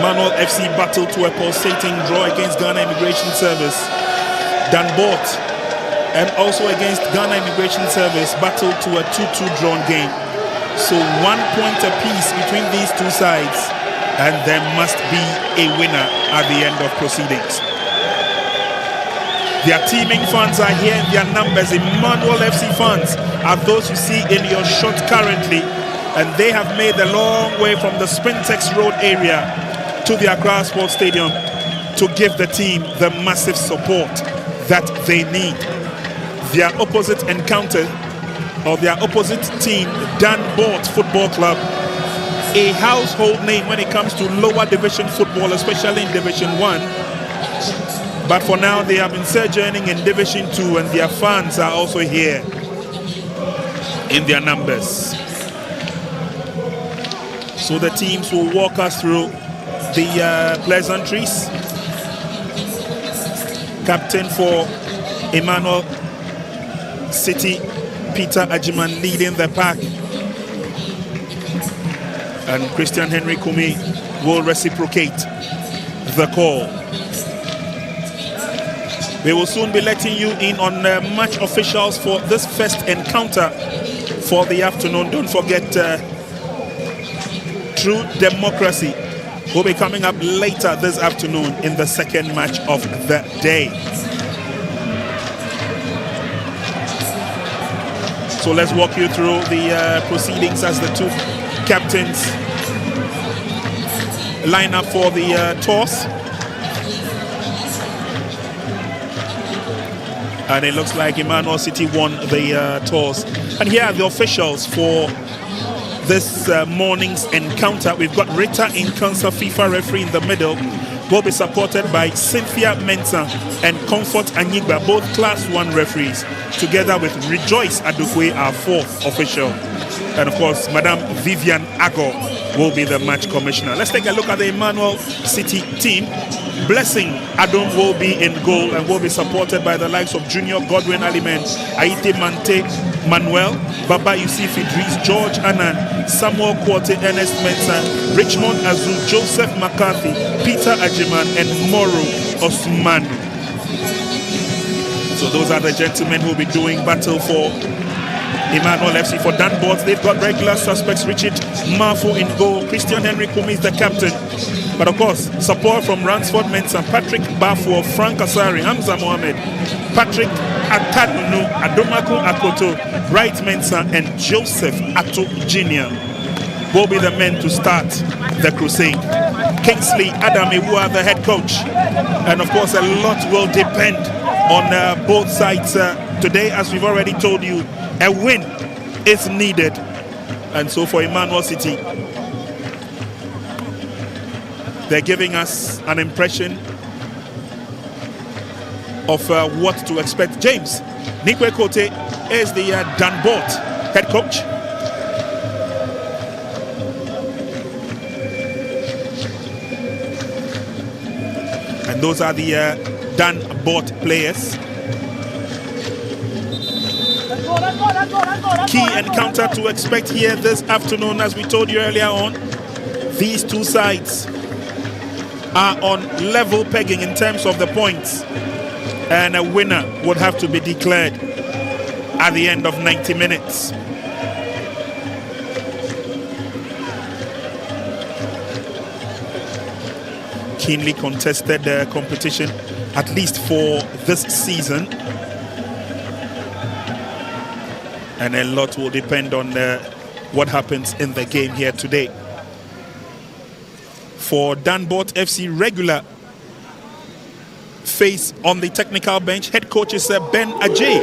Emmanuel FC battle to a pulsating draw against Ghana Immigration Service. Danbort and also against Ghana Immigration Service battle to a 2-2 drawn game. So 1 point apiece between these two sides, and there must be a winner at the end of proceedings. Their teaming fans are here in their numbers. Emmanuel FC fans are those you see in your shot currently, and they have made the long way from the Sprintex Road area to the Accra Sports Stadium to give the team the massive support that they need. Their opposite encounter, or their opposite team, Danbort Football Club, a household name when it comes to lower division football, especially in Division 1. But for now, they have been sojourning in Division 2, and their fans are also here in their numbers. So the teams will walk us through the pleasantries. Captain for Emmanuel City, Peter Ajiman, leading the pack. And Christian Henry Kumi will reciprocate the call. We will soon be letting you in on match officials for this first encounter for the afternoon. Don't forget True Democracy will be coming up later this afternoon in the second match of the day. So let's walk you through the proceedings as the two captains line up for the toss. And it looks like Emmanuel City won the toss. And here are the officials for this morning's encounter. We've got Rita Inkansa, FIFA referee, in the middle. Will be supported by Cynthia Mensah and Comfort Anyigba, both Class 1 referees, together with Rejoice Adukwe, our fourth official. And of course, Madame Vivian Agor will be the match commissioner. Let's take a look at the Emmanuel City team. Blessing Adom will be in goal and will be supported by the likes of Junior Godwin Aliman, Aite Mante Manuel, Baba Yusuf Idris, George Annan, Samuel Kwate, Ernest Mensah, Richmond Azu, Joseph McCarthy, Peter Ajiman, and Moro Osman. So those are the gentlemen who will be doing battle for Emmanuel FC. For Danbort, they've got regular suspects: Richard Marfo in goal, Christian Henry Kumi is the captain. But of course, support from Ransford Mensah, Patrick Bafo, Frank Asari, Hamza Mohamed, Patrick Atadunu, Adomako Akoto, Wright Mensah, and Joseph Ato Jr. will be the men to start the crusade. Kingsley Adam Ewua, the head coach. And of course, a lot will depend on both sides today. As we've already told you, a win is needed. And so for Emmanuel City, they're giving us an impression of what to expect. James Nikwe Kote is the Danbort head coach. And those are the Danbort players. Key encounter to expect here this afternoon, as we told you earlier on. These two sides are on level pegging in terms of the points, and a winner would have to be declared at the end of 90 minutes. Keenly contested competition, at least for this season, and a lot will depend on what happens in the game here today. For Danbort FC, regular face on the technical bench, head coach is Ben Ajay.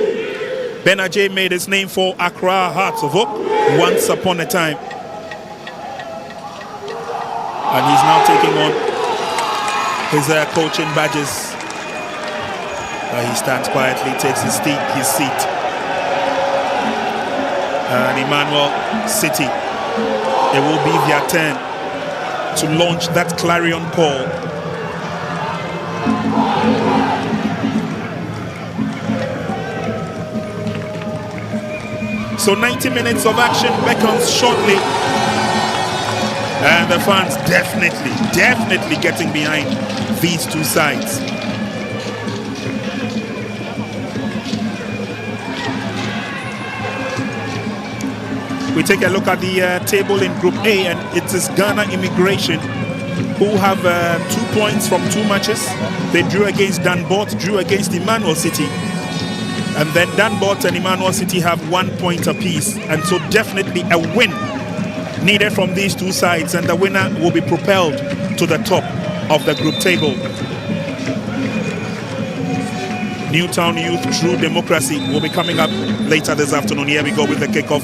Ben Ajay made his name for Accra Hearts of Oak once upon a time. And he's now taking on his coaching badges. He stands quietly, takes his seat. And Emmanuel City, it will be their turn to launch that clarion call. So 90 minutes of action beckons shortly. And the fans definitely getting behind these two sides. We take a look at the table in Group A, and it is Ghana Immigration who have 2 points from 2 matches. They drew against Danbort, drew against Emmanuel City. And then Danbort and Emmanuel City have 1 point apiece. And so definitely a win needed from these two sides, and the winner will be propelled to the top of the group table. Newtown Youth True Democracy will be coming up later this afternoon. Here we go with the kickoff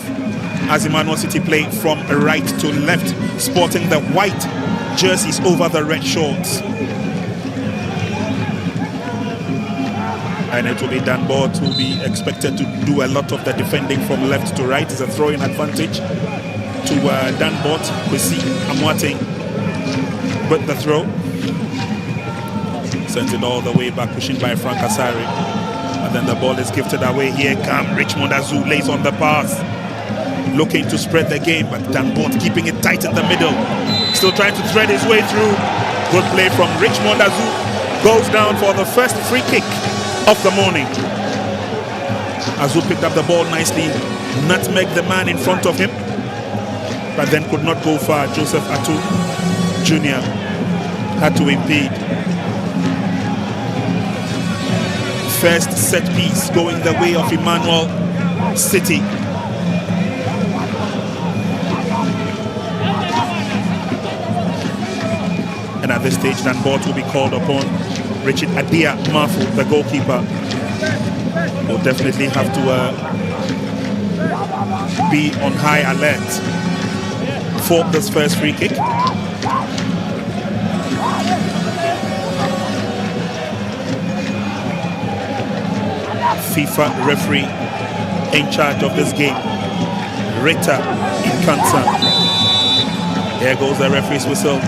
as Emmanuel City play from right to left, sporting the white jerseys over the red shorts. And it will be Danbort who will be expected to do a lot of the defending from left to right. It's a throw-in advantage to Danbort. Kwesi Amoateng with the throw. Sends it all the way back, pushing by Frank Asari. And then the ball is gifted away. Here comes Richmond Azu, lays on the pass. Looking to spread the game, but Danbort keeping it tight in the middle. Still trying to thread his way through. Good play from Richmond Azu. Goes down for the first free kick of the morning. Azu picked up the ball nicely. Nutmeg the man in front of him, but then could not go far. Joseph Atu Jr. had to impede. First set piece going the way of Emmanuel City. And at this stage, Danbort will be called upon. Richard Adia Mafu, the goalkeeper, will definitely have to be on high alert for this first free kick. FIFA referee in charge of this game, Rita Inkansa. There goes the referee's whistle.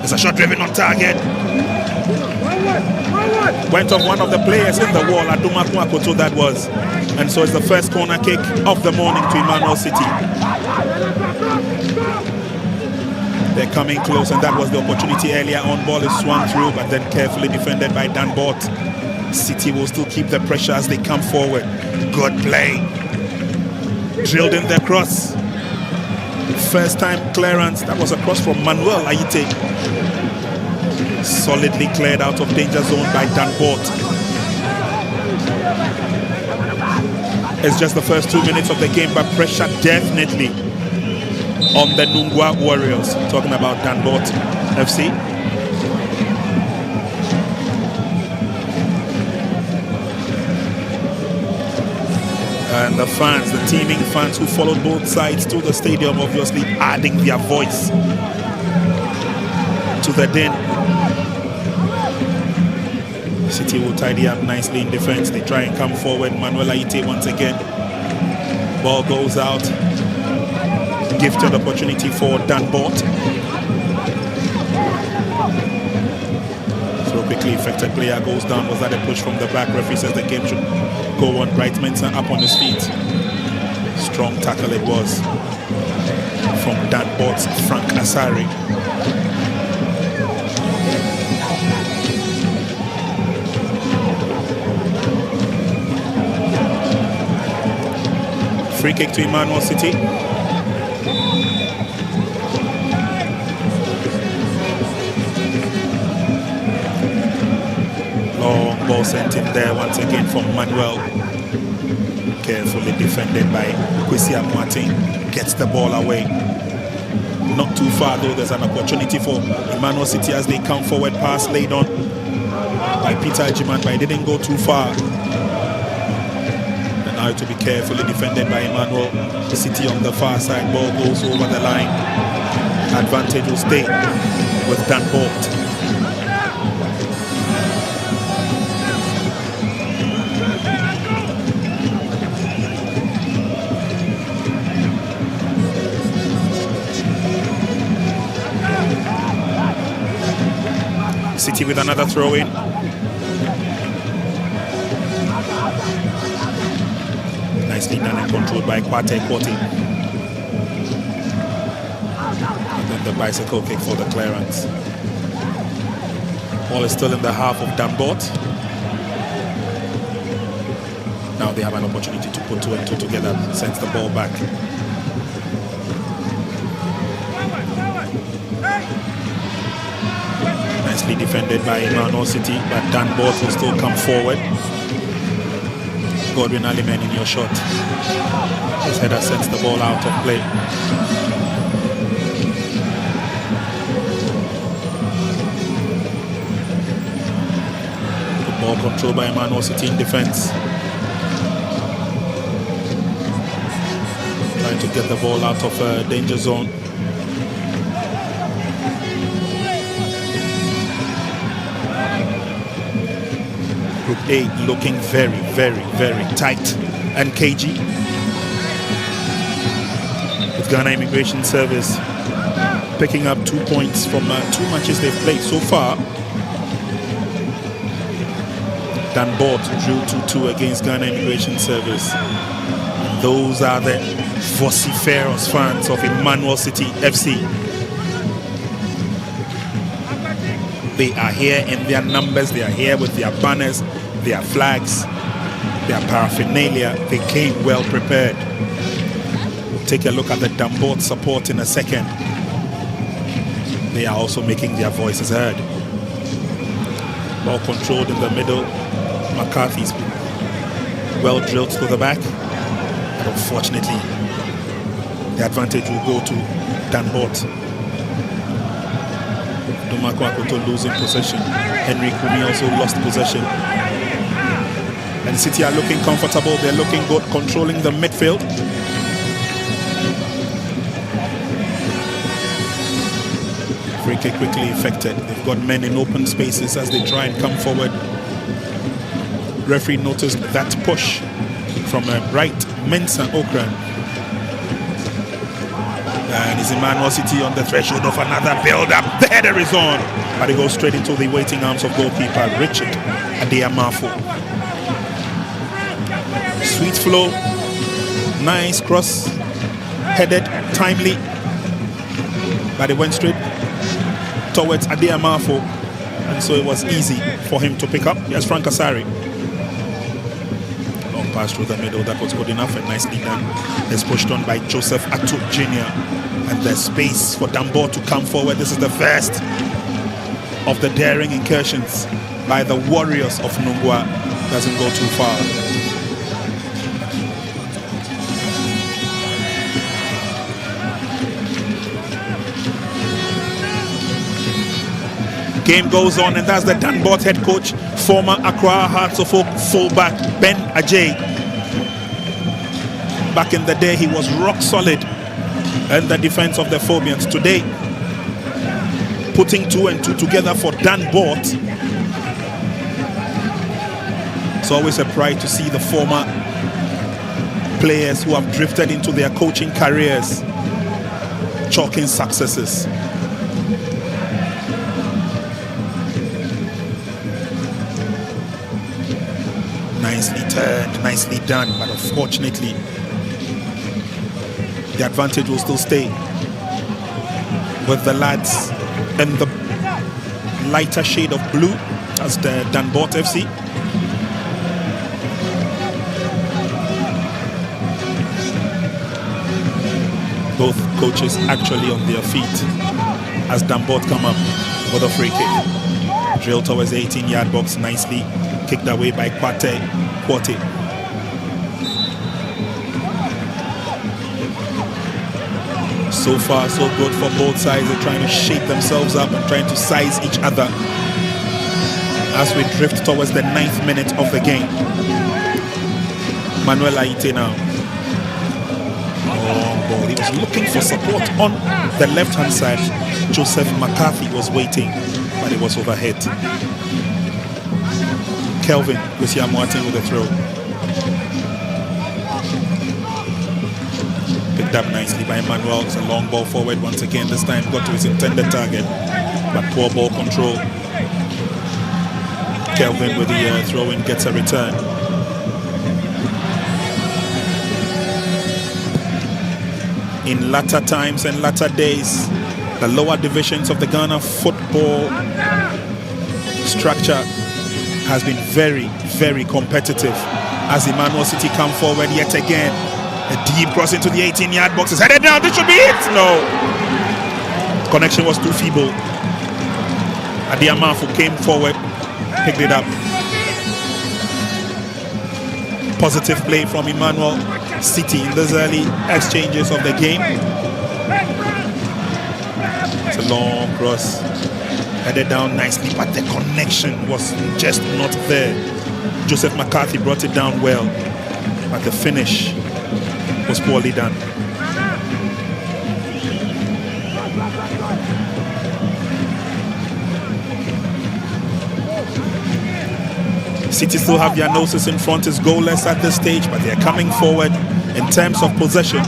It's a shot driven on target. Went off one of the players in the wall. Adumaku Akoto that was. And so it's the first corner kick of the morning to Emmanuel City. They're coming close, and that was the opportunity earlier on. Ball is swung through, but then carefully defended by Danbort. City will still keep the pressure as they come forward. Good play. Drilled in the cross. First time clearance. That was a cross from Manuel Aite. Solidly cleared out of danger zone by Danbort. It's just the first 2 minutes of the game, but pressure definitely on the Nungwa Warriors. Talking about Danbort FC. And the fans, the teeming fans who followed both sides to the stadium, obviously adding their voice to the din. City will tidy up nicely in defense. They try and come forward. Manuel Aite once again. Ball goes out. Gifted opportunity for Danbort. Throw quickly, affected player goes down. Was that a push from the back? Referee says the game should go on. Bright Mensah up on his feet. Strong tackle it was from Danbort's Frank Asari. Free kick to Emmanuel City. Long ball sent in there once again from Manuel. Carefully defended by Kwesi Amoateng. Gets the ball away. Not too far though. There's an opportunity for Emmanuel City as they come forward. Pass laid on by Peter Ejiman, but it didn't go too far. Now to be carefully defended by Emmanuel City on the far side. Ball goes over the line. Advantage will stay with Danbort. City with another throw in. Nicely done and controlled by Kwate Kwate. And then the bicycle kick for the clearance. Ball is still in the half of Danbort. Now they have an opportunity to put 2 and 2 together. Sends the ball back. Nicely defended by Emmanuel City, but Danbort will still come forward. Godwin Aliman in your shot. His header sends the ball out of play. The ball controlled by Emmanuel City in defense. Trying to get the ball out of danger zone. Group A looking very, very, very tight and cagey. With Ghana Immigration Service picking up 2 points from 2 matches they've played so far. Danbort drew 2-2 against Ghana Immigration Service. And those are the vociferous fans of Emmanuel City FC. They are here in their numbers, they are here with their banners, their flags, their paraphernalia. They came well prepared. We'll take a look at the Danbort support in a second. They are also making their voices heard. Ball controlled in the middle. McCarthy's well drilled to the back. But unfortunately, the advantage will go to Danbort. Domako Akoto losing possession. Henry Kumi also lost possession. And City are looking comfortable. They're looking good, controlling the midfield. Free kick quickly effected. They've got men in open spaces as they try and come forward. Referee noticed that push from right Mensa Okran. And is Emmanuel City on the threshold of another build-up? The header is on, but it goes straight into the waiting arms of goalkeeper Richard Adeyamafo. Sweet flow, nice cross, headed, timely, but it went straight towards Adeyamafo, and so it was easy for him to pick up. Yes, Frank Asari. Long pass through the middle, that was good enough and nicely done. It's pushed on by Joseph Atuk Jr. And there's space for Danbort to come forward. This is the first of the daring incursions by the Warriors of Nungwa. Doesn't go too far. Game goes on, and that's the Danbort head coach, former Accra Hearts of Oak fullback Ben Ajay. Back in the day, he was rock solid in the defense of the Phobians. Today, putting 2 and 2 together for Danbort. It's always a pride to see the former players who have drifted into their coaching careers chalking successes. Nicely turned, nicely done, but unfortunately the advantage will still stay with the lads in the lighter shade of blue as the Danbort FC. Both coaches actually on their feet as Danbort come up with a free kick. Drill towards the 18-yard box, nicely kicked away by Kwate. So far, so good for both sides. They're trying to shape themselves up and trying to size each other as we drift towards the 9th minute of the game. Manuel Aite now. Long ball. He was looking for support on the left-hand side. Joseph McCarthy was waiting, but it was overhead. Kelvin Kusiamuatin with a throw. Picked up nicely by Emmanuel. It's a long ball forward once again. This time got to his intended target, but poor ball control. Kelvin with the throw-in gets a return. In latter times and latter days, The lower divisions of the Ghana football structure has been very, very competitive as Emmanuel City come forward yet again. A deep cross into the 18-yard box is headed down. This should be it. No. Connection was too feeble. Adiamafu came forward, picked it up. Positive play from Emmanuel City in those early exchanges of the game. It's a long cross, headed down nicely, but the connection was just not there. Joseph McCarthy brought it down well, but the finish was poorly done. City still have their noses in front, is goalless at this stage, but they're coming forward in terms of possession.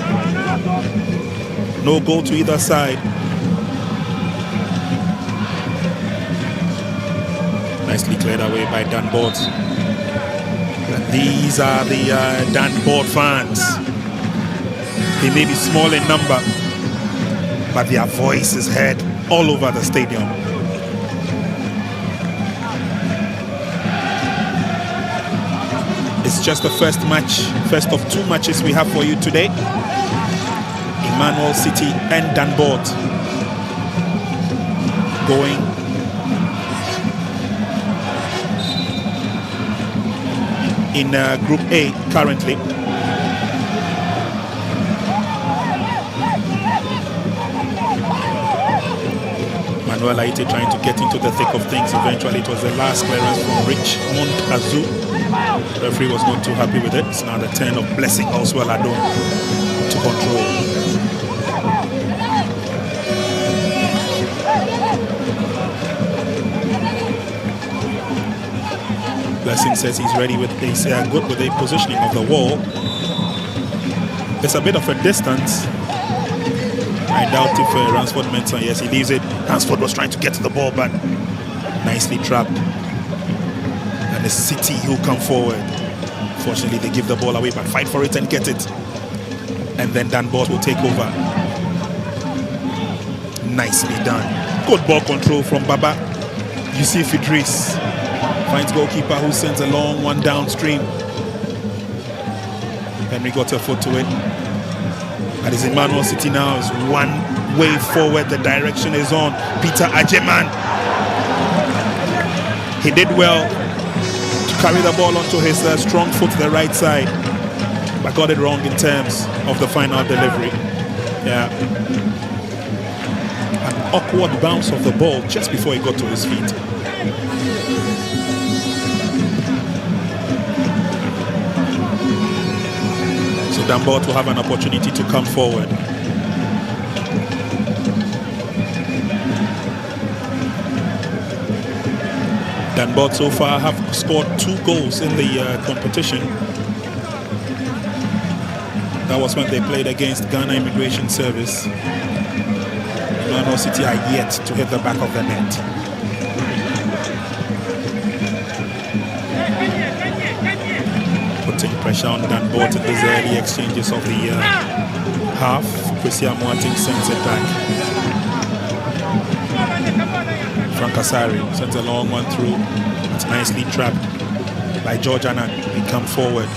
No goal to either side. Nicely cleared away by Danbort. And these are the Danbort fans. They may be small in number, but their voice is heard all over the stadium. It's just the first match, first of two matches we have for you today. Emmanuel City and Danbort going in Group A currently. Manuel Aite trying to get into the thick of things. Eventually it was the last clearance from Richmond Azu. The referee was not too happy with it. It's now the turn of Blessing Oswell Adon to control. Blessing says he's ready with this, good with the positioning of the wall. There's a bit of a distance. I doubt if Ransford meant so. Yes, he leaves it. Ransford was trying to get to the ball, but nicely trapped. And the City who come forward. Fortunately, they give the ball away, but fight for it and get it. And then Danbort will take over. Nicely done. Good ball control from Baba. Yusuf Idris finds goalkeeper who sends a long one downstream. Henry got a foot to it. And his Emmanuel City now is one way forward. The direction is on. Peter Ajeman. He did well to carry the ball onto his strong foot to the right side, but got it wrong in terms of the final delivery. Yeah. An awkward bounce of the ball just before he got to his feet. So Danbort will have an opportunity to come forward. Danbort so far have scored 2 goals in the competition. That was when they played against Ghana Immigration Service. Emmanuel City are yet to hit the back of the net. Putting pressure on Danbort in these early exchanges of the half. Christian Moating sends it back. Frank Asari sends a long one through. It's nicely trapped by George Annan. He come forward.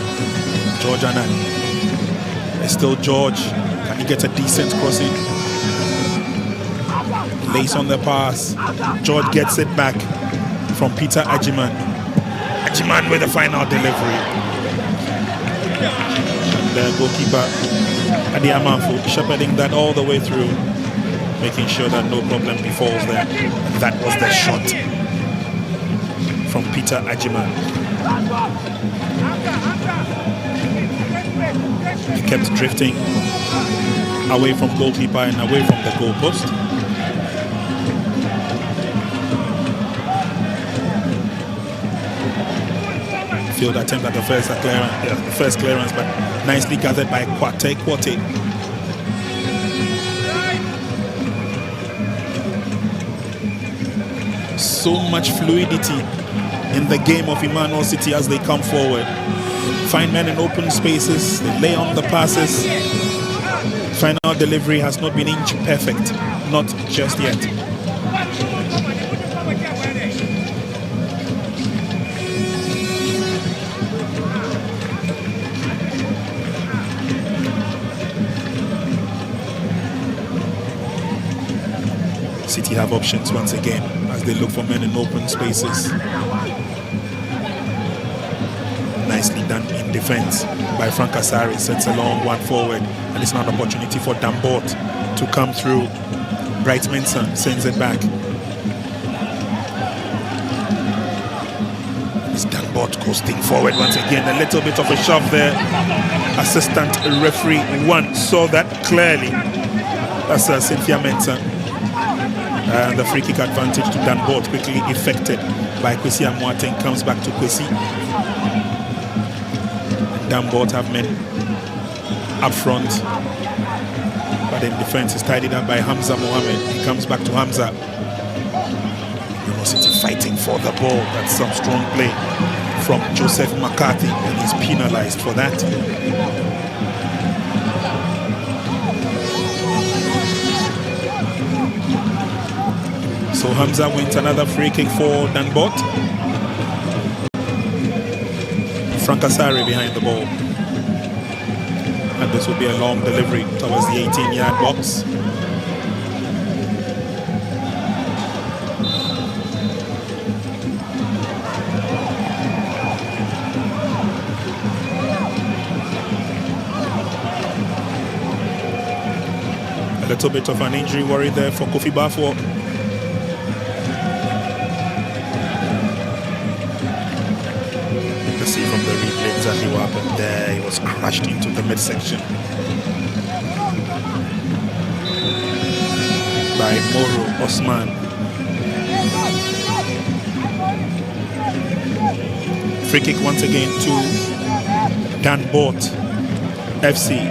George Annan. It's still George. Can he get a decent crossing? Lace on the pass. George gets it back from Peter Ajiman. Ajiman with the final delivery. The goalkeeper Adiamafu shepherding that all the way through, making sure that no problem befalls them. That was the shot from Peter Ajiman. He kept drifting away from goalkeeper and away from the goalpost. Field attempt at the first clearance, but nicely gathered by Kwate. So much fluidity in the game of Emmanuel City as they come forward. Find men in open spaces, they lay on the passes. Final delivery has not been inch perfect, not just yet. City have options once again as they look for men in open spaces. Nicely done in defense by Frank Asari. Sets a long one forward, and it's not an opportunity for Danbort to come through. Bright Mensah sends it back. It's Danbort coasting forward once again. A little bit of a shove there. Assistant referee one saw that clearly. That's Cynthia Mensah. And the free kick advantage to Danbort quickly effected by Kwesi Amoateng. Comes back to Kwesi. Danbort have men up front, but in defense is tidied up by Hamza Mohammed. He comes back to Hamza. City fighting for the ball. That's some strong play from Joseph McCarthy, and he's penalized for that. So Hamza wins another free kick for Danbort. Frank Asari behind the ball. And this will be a long delivery towards the 18-yard box. A little bit of an injury worry there for Kofi Bafo. See from the replay exactly what happened there. He was crushed into the midsection by Moro Osman. Free kick once again to Danbort FC.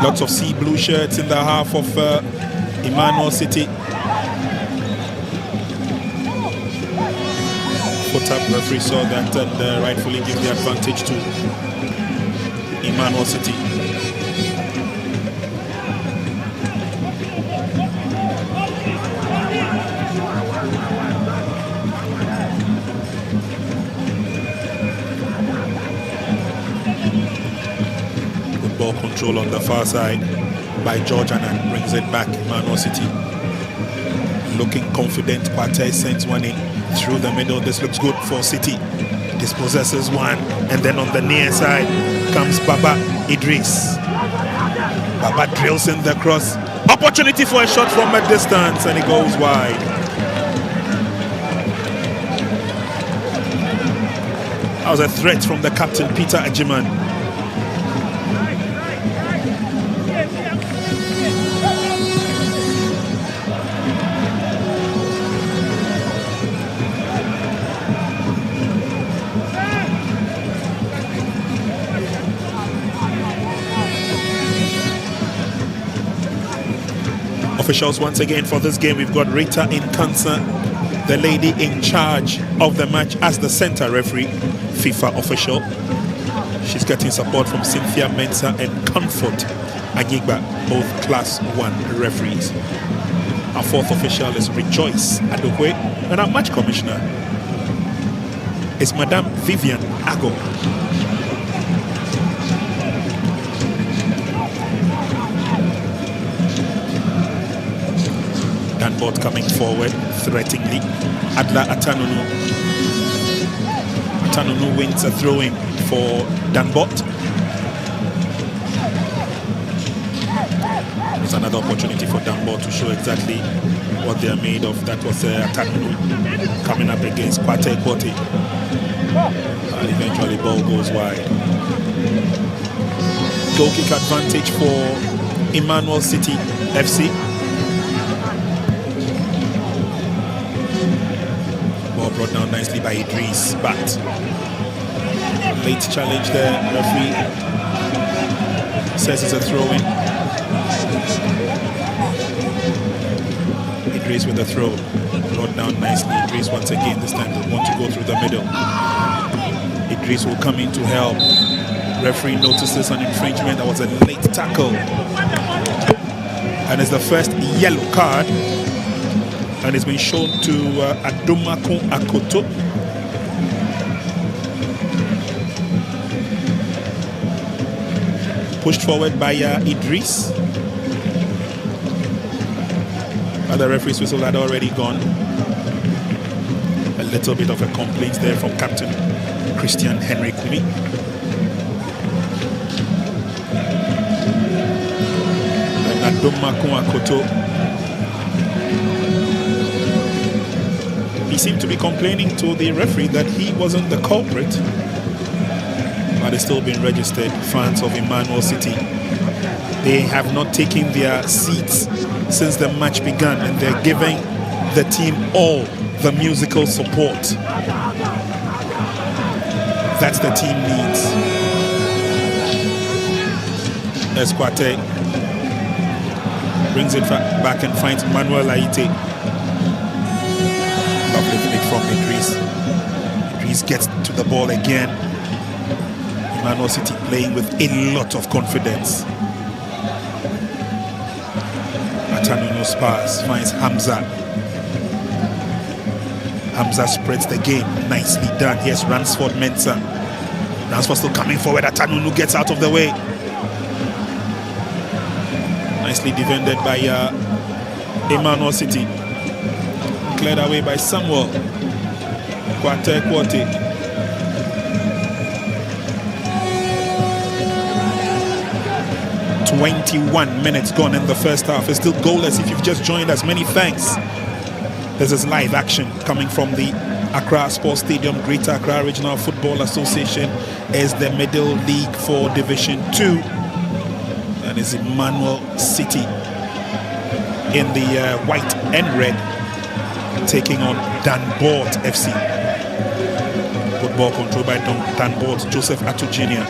Lots of sea blue shirts in the half of Emmanuel City. Foot-up referee saw that and rightfully give the advantage to Emmanuel City. Good ball control on the far side by George Annan. Brings it back, Emmanuel City. Looking confident, Partey sends one in through the middle. This looks good for City. Dispossesses one, and then on the near side comes Baba Idris. Baba drills in the cross. Opportunity for a shot from a distance, and it goes wide. That was a threat from the captain, Peter Ajiman. Officials once again for this game, we've got Rita Inkansa, the lady in charge of the match as the center referee, FIFA official. She's getting support from Cynthia Mensah and Comfort Anyigba, both class 1 referees. Our fourth official is Rejoice Adokwe, and our match commissioner is Madame Vivian Ago. Danbort coming forward threateningly. Adla Atanunu. Atanunu wins a throw-in for Danbort. There's another opportunity for Danbort to show exactly what they are made of. That was Atanunu coming up against Kwate Kote. And eventually ball goes wide. Goal kick advantage for Emmanuel City FC. Brought down nicely by Idris, but late challenge there. Referee says it's a throw-in. Idris with the throw, brought down nicely. Idris once again, this time they want to go through the middle. Idris will come in to help. Referee notices an infringement. That was a late tackle. And it's the first yellow card. And it's been shown to Adomakun Akoto. Pushed forward by Idris. The referee's whistle had already gone. A little bit of a complaint there from Captain Christian Henry Kumi. And Adomakun Akoto, he seemed to be complaining to the referee that he wasn't the culprit, but it's still been registered. Fans of Emmanuel City, they have not taken their seats since the match began, and they're giving the team all the musical support that the team needs. Esquate brings it back and finds Manuel Aite. Lovely flick from Idris. Idris gets to the ball again. Emmanuel City playing with a lot of confidence. Atanuno's pass finds Hamza. Hamza spreads the game. Nicely done. Here's Ransford Mensah. Ransford still coming forward. Atanunu gets out of the way. Nicely defended by Emmanuel City. Cleared away by Samuel. Kwate. 21 minutes gone in the first half. It's still goalless. If you've just joined us, many thanks. This is live action coming from the Accra Sports Stadium. Greater Accra Regional Football Association is the Middle League for Division 2. And it's Emmanuel City in the white and red taking on Danbort FC. Football controlled by Danbort. Joseph Atu Jr.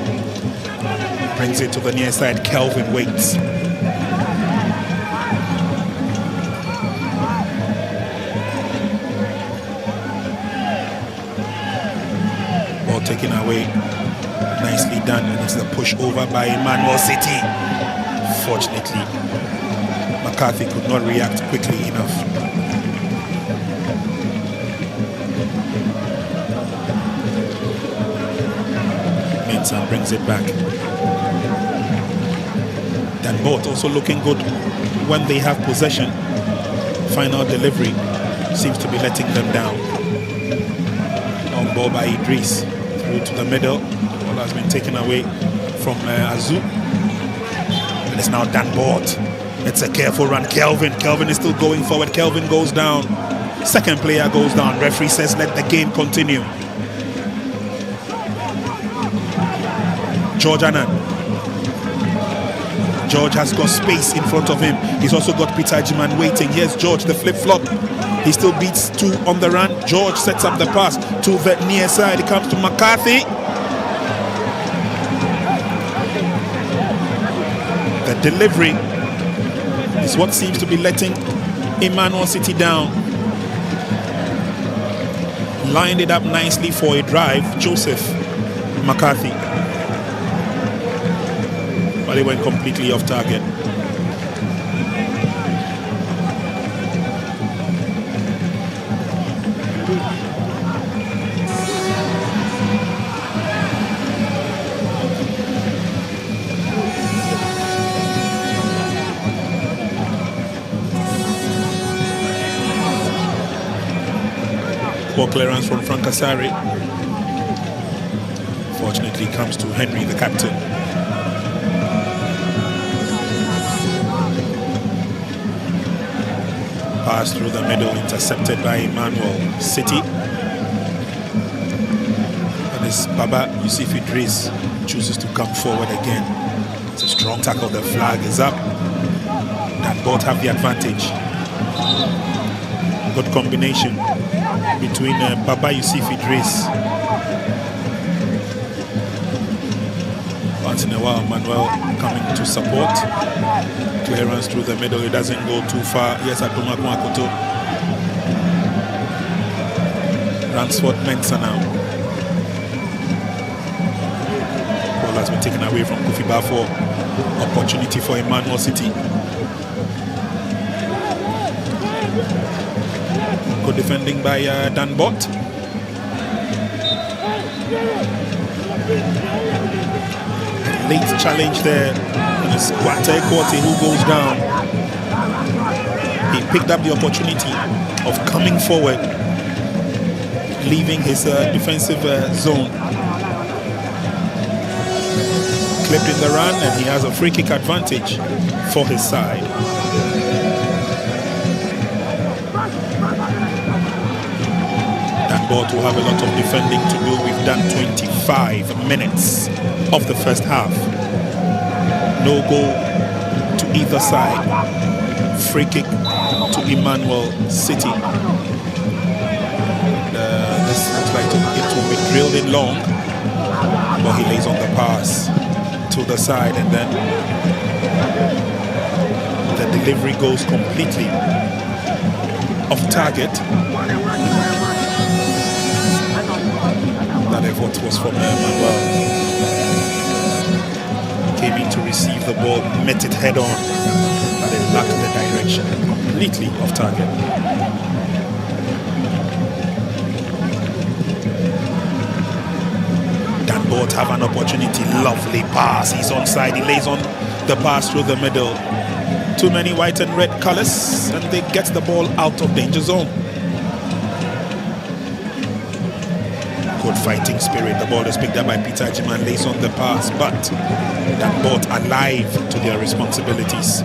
brings it to the near side. Kelvin waits. Ball taken away. Nicely done. And it's the push over by Emmanuel City. Fortunately, McCarthy could not react quickly enough. Mensah brings it back. Danbort also looking good when they have possession. Final delivery seems to be letting them down. On ball by Idris. Through to the middle. Ball has been taken away from Azu. And it's now Danbort. It's a careful run. Kelvin is still going forward. Kelvin goes down. Second player goes down. Referee says let the game continue. George Annan. George has got space in front of him. He's also got Peter Jiman waiting. Here's George, the flip-flop. He still beats two on the run. George sets up the pass to the near side. It comes to McCarthy. The delivery is what seems to be letting Emmanuel City down. Lined it up nicely for a drive. Joseph McCarthy. But he went completely off target. Poor clearance from Francasari. Fortunately comes to Henry, the captain. Pass through the middle, intercepted by Emmanuel City. And it's Baba Yusuf Idris chooses to come forward again. It's a strong tackle, the flag is up. Danbort have the advantage. Good combination between Baba Yusuf Idris. Once in a while, Manuel coming to support. Clearance through the middle, it doesn't go too far. Yes, Adomakun Akoto. Ransford Mensah now. Ball has been taken away from Kofi Bafo. Opportunity for Emmanuel City. Good defending by Danbort. Late challenge there. And it's Kwate who goes down. He picked up the opportunity of coming forward, leaving his defensive zone. Clipped in the run, and he has a free kick advantage for his side. Danbort will have a lot of defending to do. We've done 25 minutes of the first half. No goal to either side. Free kick to Emmanuel City. This looks like it will be drilled in long, but he lays on the pass to the side, and then the delivery goes completely off target. That effort was from Emmanuel. Came in to receive the ball, met it head on, but it lacked the direction, completely off target. Danbort have an opportunity, lovely pass, he's onside, he lays on the pass through the middle. Too many white and red colors, and they get the ball out of danger zone. Good fighting spirit, the ball is picked up by Peter Ajiman, lays on the pass, but Danbort alive to their responsibilities.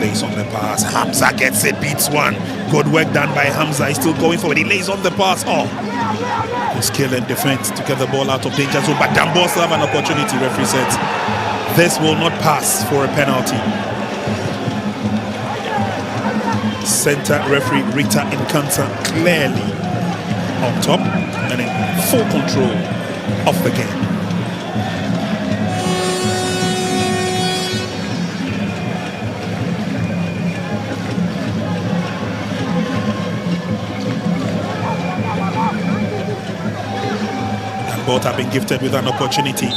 Lays on the pass. Hamza gets it, beats one. Good work done by Hamza. He's still going forward. He lays on the pass. Oh, good skill and defense to get the ball out of danger zone. But Danbort still have an opportunity. Referee says this will not pass for a penalty. Center referee Rita Nkanta clearly on top and in full control of the game. Both have been gifted with an opportunity.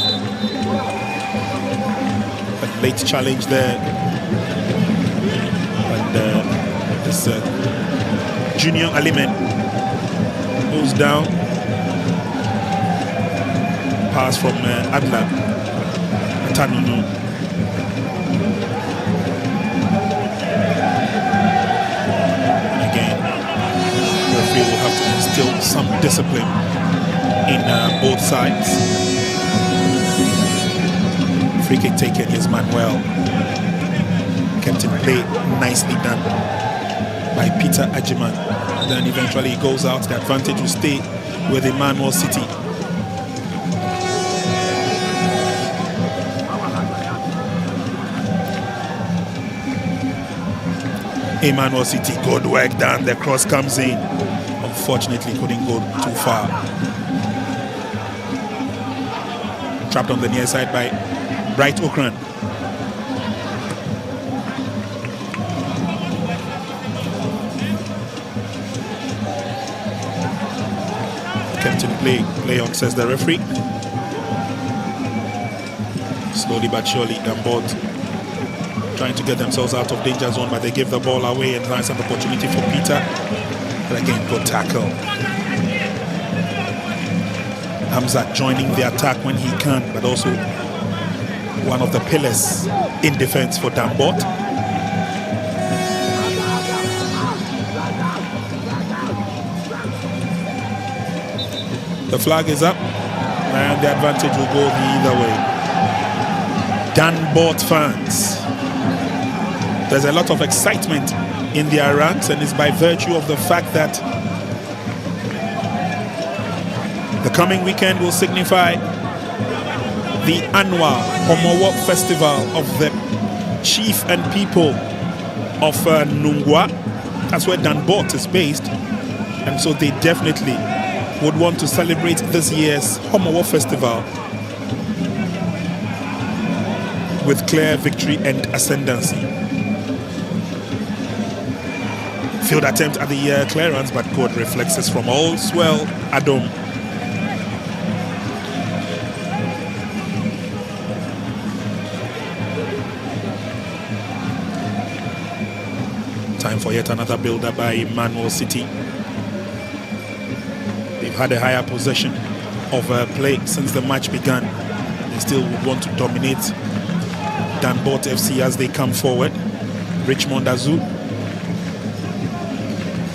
A late challenge there. And this Junior Alimen goes down. Pass from Adla Tanunu. And again, the referee will have to instill some discipline in both sides. Free kick taken is Emmanuel. Kept in play, nicely done by Peter Ajiman. And then eventually he goes out. The advantage will stay with Emmanuel City. Emmanuel City, good work done. The cross comes in. Unfortunately, couldn't go too far. Trapped on the near side by Bright Okran. Kept in play on, says the referee. Slowly but surely, Danbort trying to get themselves out of danger zone, but they give the ball away, and nice an opportunity for Peter. And again, good tackle. Hamza joining the attack when he can, but also one of the pillars in defense for Danbort. The flag is up, and the advantage will go the either way. Danbort fans, there's a lot of excitement in their ranks, and it's by virtue of the fact that the coming weekend will signify the annual Homowo Festival of the chief and people of Nungwa. That's where Danbort is based, and so they definitely would want to celebrate this year's Homowo Festival with clear victory and ascendancy. Field attempt at the clearance, but good reflexes from Allswell Adom. Time for yet another builder by Emmanuel City. They've had a higher possession of play since the match began. They still would want to dominate Danbort FC as they come forward. Richmond Azu,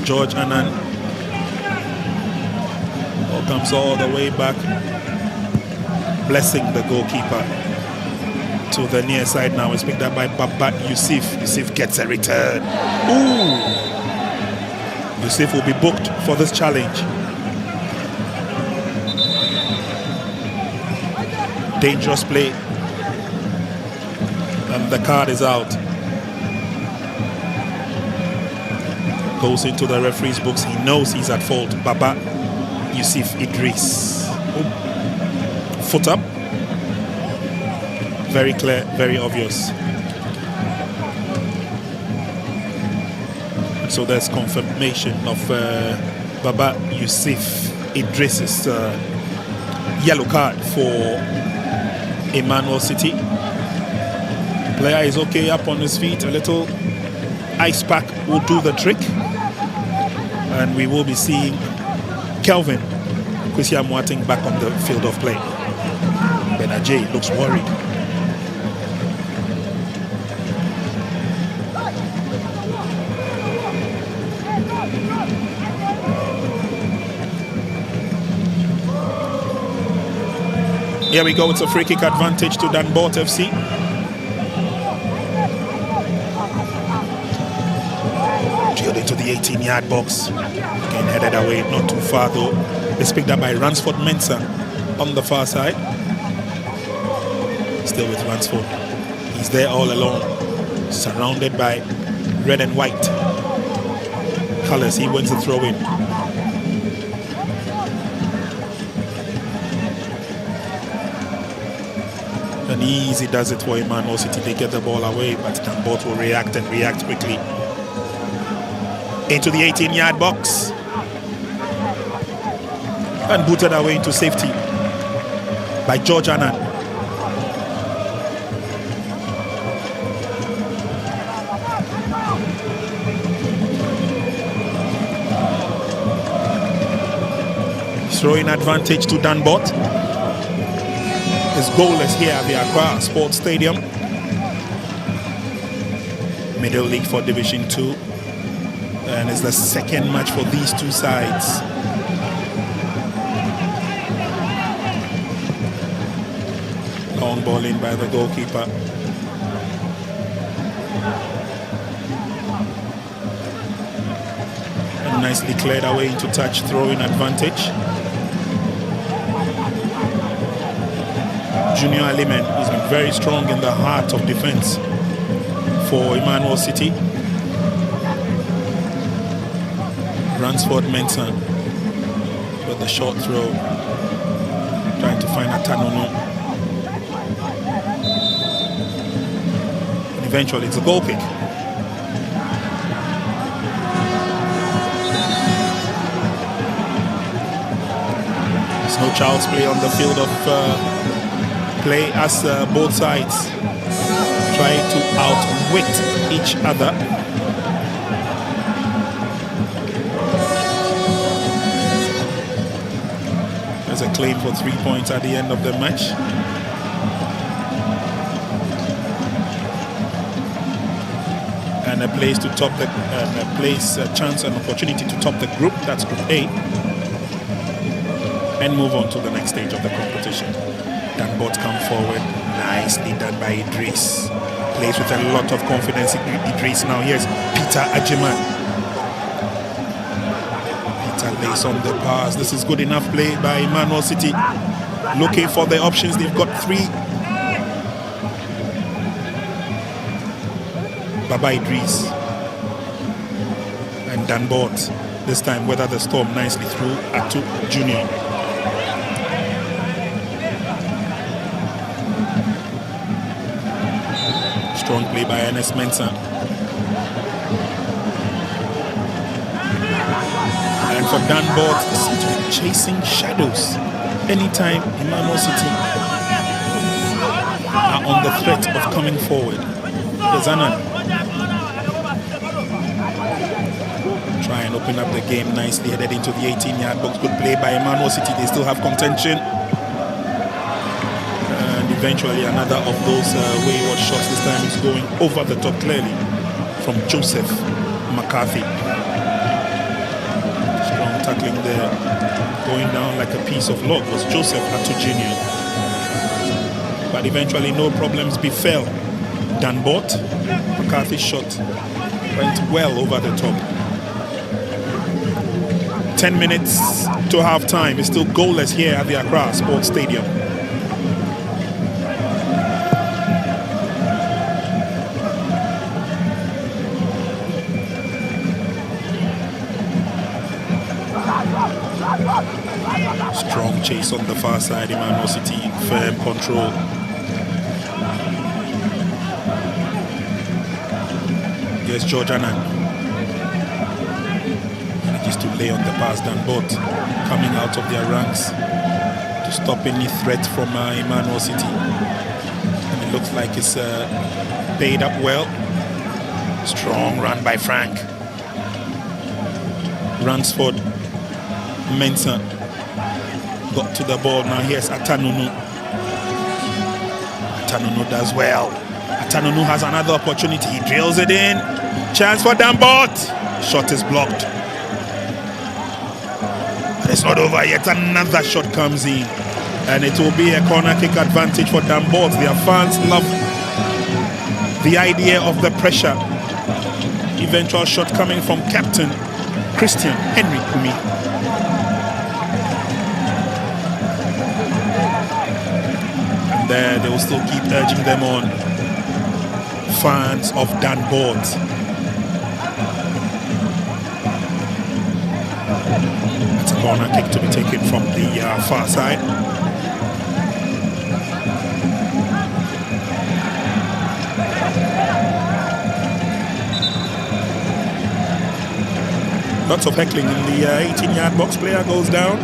George Annan, all comes all the way back, blessing the goalkeeper to the near side. Now it's picked up by Baba Yusuf. Yusuf gets a return. Ooh! Yusuf will be booked for this challenge. Dangerous play, and the card is out. Goes into the referee's books. He knows he's at fault. Baba Yusuf Idris. Foot up. Very clear, very obvious. So there's confirmation of Baba Yusuf Idris's yellow card for Emmanuel City. Player is okay up on his feet. A little ice pack will do the trick. And we will be seeing Kelvin Kwesiamuating back on the field of play. Benajay looks worried. Here we go, it's a free kick advantage to Danbort FC. Drilled into the 18-yard box. Again, headed away, not too far though. It's picked up by Ransford Mensah on the far side. Still with Ransford. He's there all alone, surrounded by red and white colors. He wins the throw in. And easy does it for Emmanuel City. They get the ball away, but Danbort will react and react quickly. Into the 18-yard box. And booted away into safety by George Annan. Throwing advantage to Danbort. Is goalless here at the Accra Sports Stadium. Middle League for Division 2. And it's the second match for these two sides. Long ball in by the goalkeeper. And nicely cleared away into touch, throwing advantage. Junior Aliman, who's been very strong in the heart of defense for Emmanuel City. Ransford Mensah with the short throw, trying to find Atanunu. And eventually it's a goal kick. There's no child's play on the field of play as both sides try to outwit each other. There's a claim for 3 points at the end of the match. And a place to top the a chance and opportunity to top the group. That's Group A, and move on to the next stage of the competition. Danbort come forward, nicely done by Idris. Plays with a lot of confidence. Idris now. Here's Peter Ajiman. Peter lays on the pass. This is good enough play by Emmanuel City. Looking for the options. They've got three. Baba Idris and Danbort. This time weather the storm nicely through Atu Junior. Strong play by Ernest Mensah. for Danbort, they seem to be chasing shadows. Anytime Emmanuel City are on the threat of coming forward. There's Annan. Try and open up the game nicely, headed into the 18-yard box. Good play by Emmanuel City. They still have contention. And eventually another of those wayward shots. This time is going over the top clearly from Joseph McCarthy. Strong tackling there. Going down like a piece of log was Joseph Atto Jr. But eventually no problems befell Danbort. McCarthy's shot went well over the top. 10 minutes to half time. It's still goalless here at the Accra Sports Stadium. Strong chase on the far side. Emmanuel City in firm control. Here's George Annan. Manages to lay on the pass. Danbort coming out of their ranks to stop any threat from Emmanuel City. And it looks like it's paid up well. Strong run by Frank. Ransford Mensah got to the ball. Now here's Atanunu. Atanunu does well. Atanunu has another opportunity. He drills it in. Chance for Danbort. Shot is blocked. But it's not over yet. Another shot comes in. And it will be a corner kick advantage for Danbort. Their fans love the idea of the pressure. Eventual shot coming from captain Christian Henry Kumi. And there they will still keep urging them on. Fans of Danbort. It's a corner kick to be taken from the far side. Lots of heckling in the 18-yard box. Player goes down.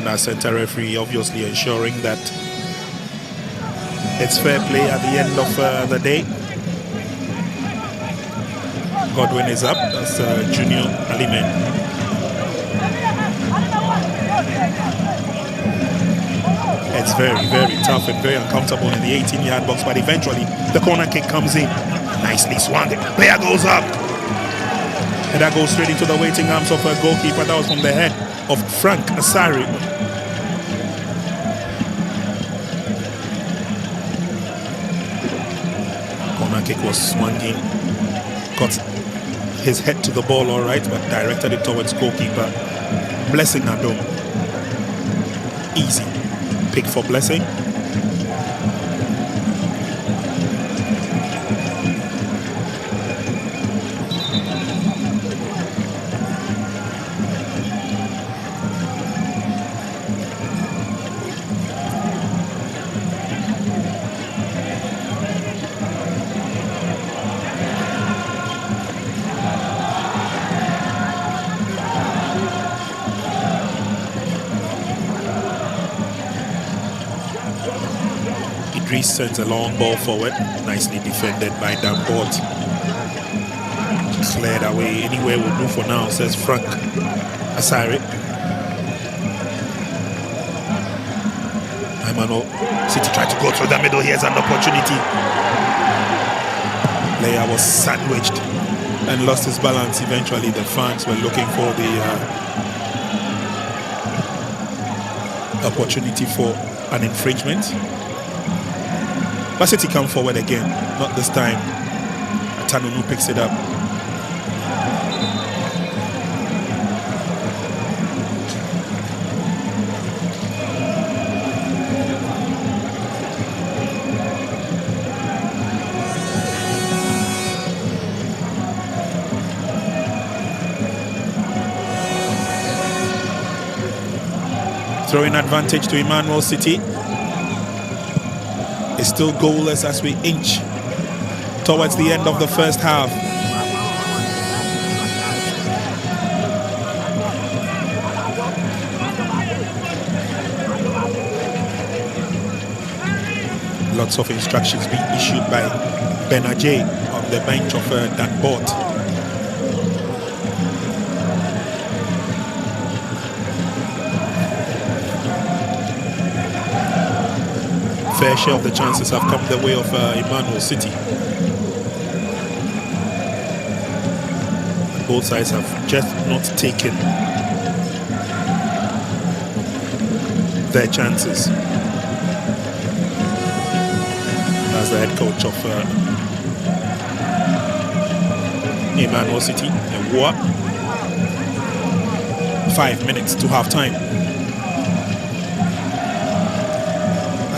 Now center referee obviously ensuring that it's fair play at the end of the day. Godwin is up. That's Junior Alimen. It's very, very tough and very uncomfortable in the 18-yard box, but eventually the corner kick comes in. Nicely swung. Player goes up. And that goes straight into the waiting arms of a goalkeeper. That was from the head of Frank Asari. Corner kick was swung in. Got his head to the ball all right, but directed it towards goalkeeper Blessing Adom. Easy pick for Blessing. Sends a long ball forward, nicely defended by Danbort. Cleared away. Anywhere will do for now, says Frank Asari. Emmanuel City tried to go through the middle. Here's an opportunity. Player was sandwiched and lost his balance. Eventually the fans were looking for the opportunity for an infringement. But City come forward again, not this time. Atanunu picks it up. Throwing advantage to Emmanuel City. It's still goalless as we inch towards the end of the first half. Lots of instructions being issued by Benajay on the bench of Danbort. Fair share of the chances have come the way of Emmanuel City. Both sides have just not taken their chances. As the head coach of Emmanuel City, and what? 5 minutes to half time.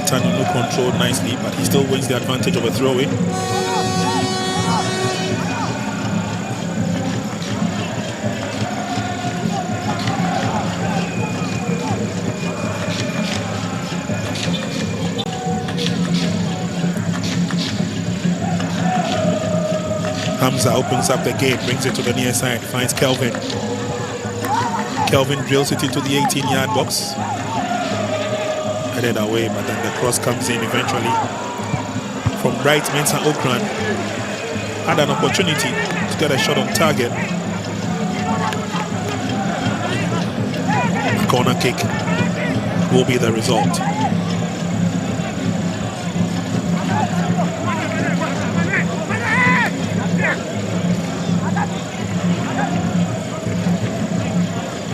Atanunu controlled nicely, but he still wins the advantage of a throw-in. Hamza opens up the gate, brings it to the near side, finds Kelvin. Kelvin drills it into the 18-yard box. Headed away, but then the cross comes in eventually from Bright Mensah Okran. Had an opportunity to get a shot on target. A corner kick will be the result.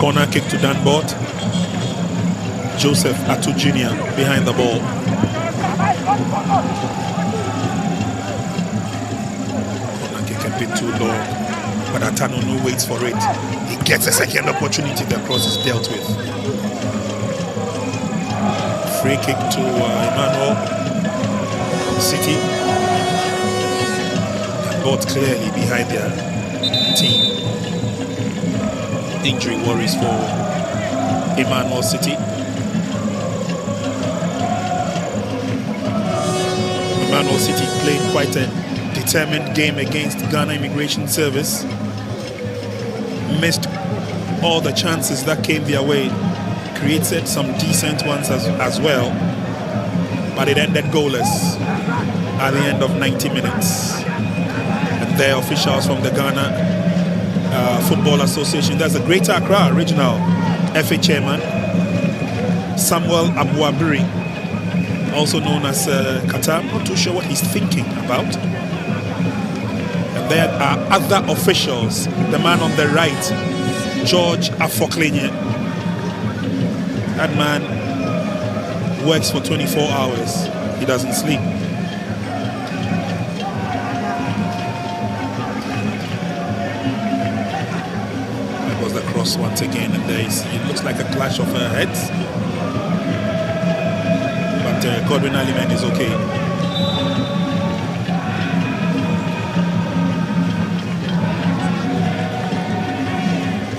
Corner kick to Danbort. Joseph Atu Jr. behind the ball. Corner kick a bit too long, but Atanunu waits for it. He gets a second opportunity. The cross is dealt with. Free kick to Emmanuel City. Danbort clearly behind their team. Injury worries for Emmanuel City. Emmanuel City played quite a determined game against Ghana Immigration Service. Missed all the chances that came their way. Created some decent ones as well. But it ended goalless at the end of 90 minutes. And their officials from the Ghana Football Association, that's the Greater Accra Regional FA Chairman, Samuel Abuabiri, also known as Qatar. Not too sure what he's thinking about. And there are other officials. The man on the right, George Afoklenye. That man works for 24 hours. He doesn't sleep. That was the cross once again, and it looks like a clash of heads. Godwin Aliman is okay.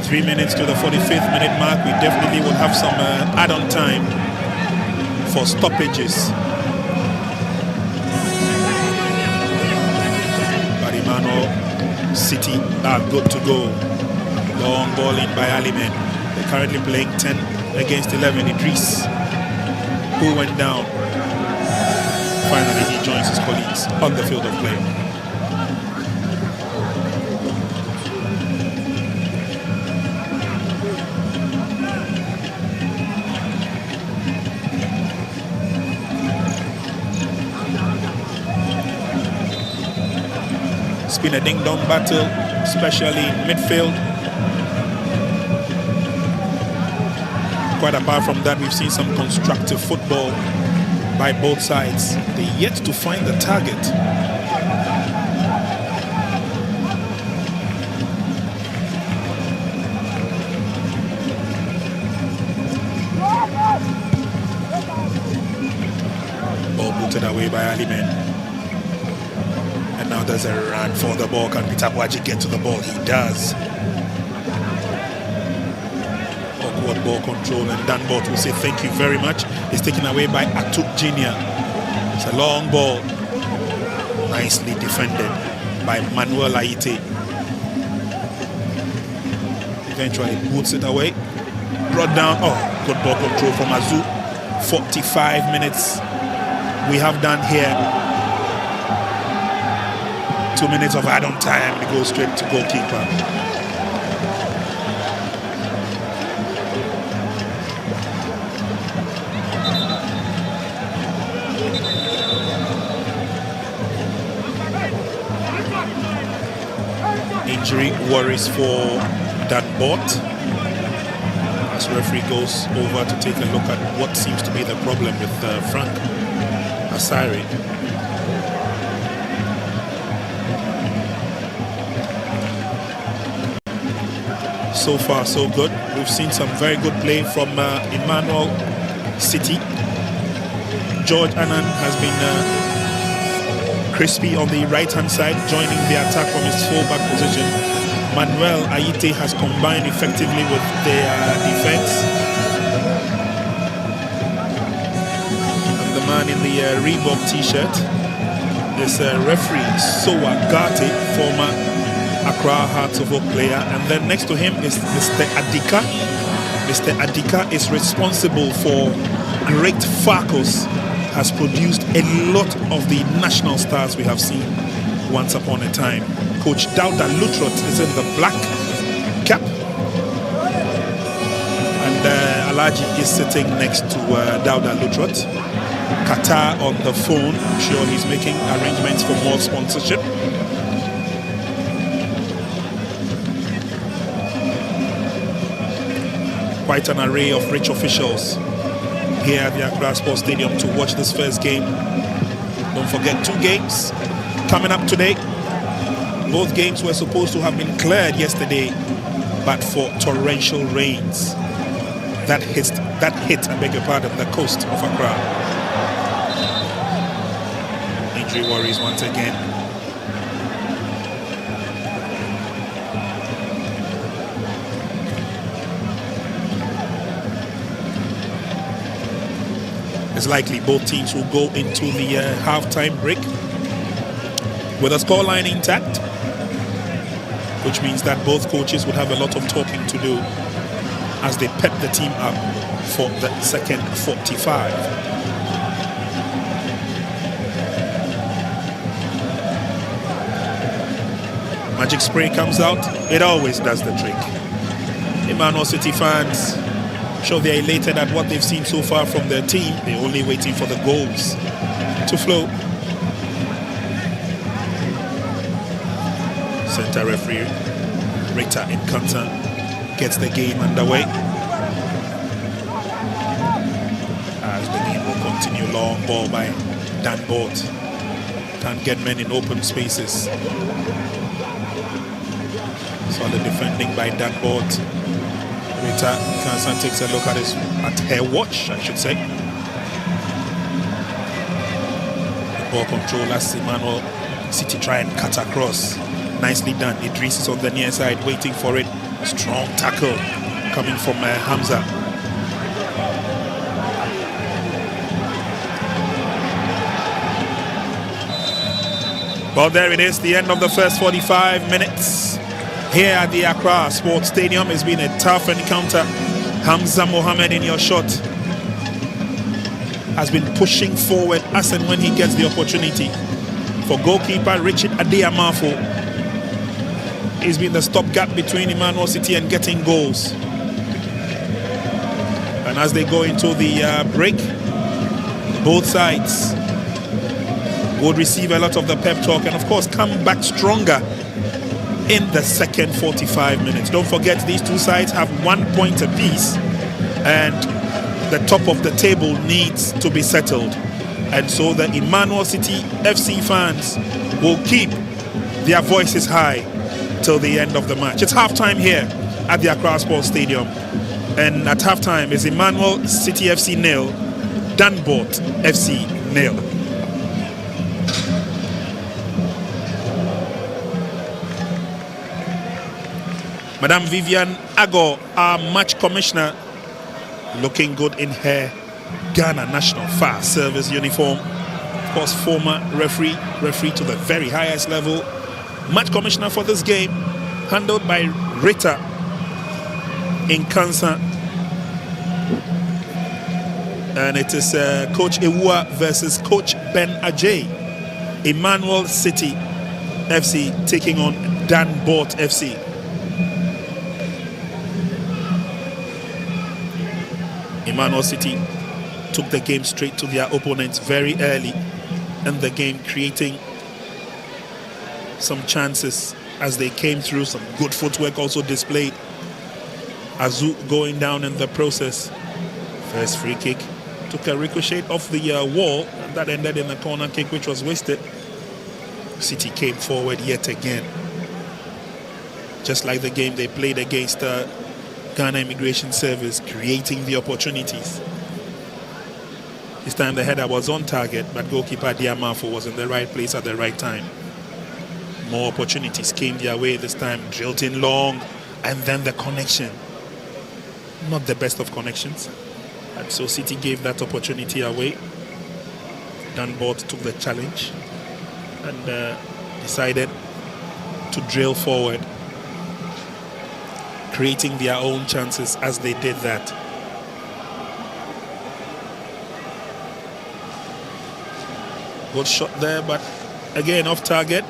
Three minutes to the 45th minute mark. We definitely will have some add-on time for stoppages. But Emmanuel City are good to go. Long ball in by Aliman. They're currently playing 10 against 11. Idris, who went down. Finally, he joins his colleagues on the field of play. It's been a ding-dong battle, especially in midfield. Quite apart from that, we've seen some constructive football by both sides. They're yet to find the target. Ball booted away by Aliman. And now there's a run for the ball. Can Peter Boaji get to the ball? He does. Awkward ball control, and Danbort will say thank you very much. It's taken away by Atuk Jr. It's a long ball. Nicely defended by Emmanuel. Eventually boots it away. Brought down. Oh, good ball control from Azu. 45 minutes we have done here. 2 minutes of add-on time. It goes straight to goalkeeper. Injury worries for Danbort as referee goes over to take a look at what seems to be the problem with Frank Asari. So far so good. We've seen some very good play from Emmanuel City. George Annan has been crispy on the right hand side, joining the attack from his fullback position. Manuel Aite has combined effectively with their defense. And the man in the Reebok t-shirt is referee Sowa Gate, former Accra Hearts of Oak player. And then next to him is Mr. Adika. Mr. Adika is responsible for great Farcos, has produced a lot of the national stars we have seen once upon a time. Coach Dauda Lutrot is in the black cap, and Alaji is sitting next to Dauda Lutrot. Qatar on the phone. I'm sure he's making arrangements for more sponsorship. Quite an array of rich officials here at the Accra Sports Stadium to watch this first game. Don't forget, 2 games coming up today. Both games were supposed to have been cleared yesterday, but for torrential rains that hit, I beg your pardon, the coast of Accra. Injury worries once again. It's likely both teams will go into the half-time break with a scoreline intact, which means that both coaches would have a lot of talking to do as they pep the team up for the second 45. Magic spray comes out. It always does the trick. Emmanuel City fans sure they're elated at what they've seen so far from their team. They're only waiting for the goals to flow. Center referee Rita Nkanta gets the game underway as the game will continue. Long ball by Danbort. Can't get men in open spaces. Solid defending by Danbort. Rita Kansan takes a look at her watch, I should say. The ball control as Emmanuel City try and cut across. Nicely done. Idris is on the near side waiting for it. Strong tackle coming from Hamza. Well, there it is, the end of the first 45 minutes. Here at the Accra Sports Stadium. It's been a tough encounter. Hamza Mohammed in your shot has been pushing forward as and when he gets the opportunity. For goalkeeper Richard Adeamafo, he's been the stopgap between Emmanuel City and getting goals. And as they go into the break, both sides would receive a lot of the pep talk and of course come back stronger in the second 45 minutes. Don't forget, these two sides have 1 point apiece and the top of the table needs to be settled. And so the Emmanuel City FC fans will keep their voices high till the end of the match. It's halftime here at the Accra Sports Stadium. And at halftime is Emmanuel City FC 0, Danbort FC 0. Madame Vivian Ago, our match commissioner, looking good in her Ghana National Fire Service uniform. course, former referee to the very highest level. Match commissioner for this game, handled by Rita in Kansa. And it is Coach Ewua versus Coach Ben Ajay. Emmanuel City FC taking on Danbort FC. Emmanuel City took the game straight to their opponents very early in the game, creating some chances as they came through. Some good footwork also displayed. Azu going down in the process. First free kick took a ricochet off the wall, and that ended in a corner kick which was wasted. City came forward yet again, just like the game they played against Ghana Immigration Service, creating the opportunities. This time the header was on target, but goalkeeper Diamafo was in the right place at the right time. More opportunities came their way this time, drilled in long, and then the connection. Not the best of connections. And so City gave that opportunity away. Danbort took the challenge and decided to drill forward, creating their own chances as they did that. Good shot there, but again off target.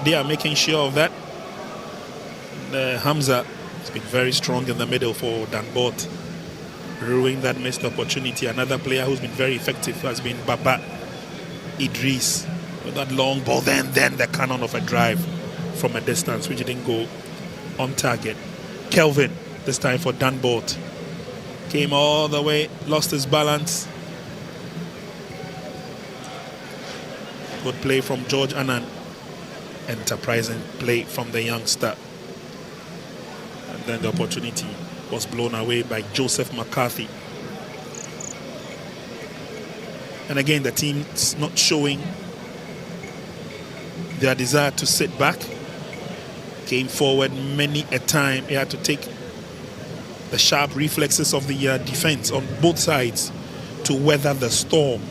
They are making sure of that. And, Hamza has been very strong in the middle for Danbort, ruining that missed opportunity. Another player who's been very effective has been Baba Idris with that long ball. Then the cannon of a drive from a distance which didn't go on target. Kelvin, this time for Danbort, came all the way, lost his balance. Good play from George Annan. Enterprising play from the youngster. And then the opportunity was blown away by Joseph McCarthy. And again, the team's not showing their desire to sit back. Came forward many a time. He had to take the sharp reflexes of the defense on both sides to weather the storm.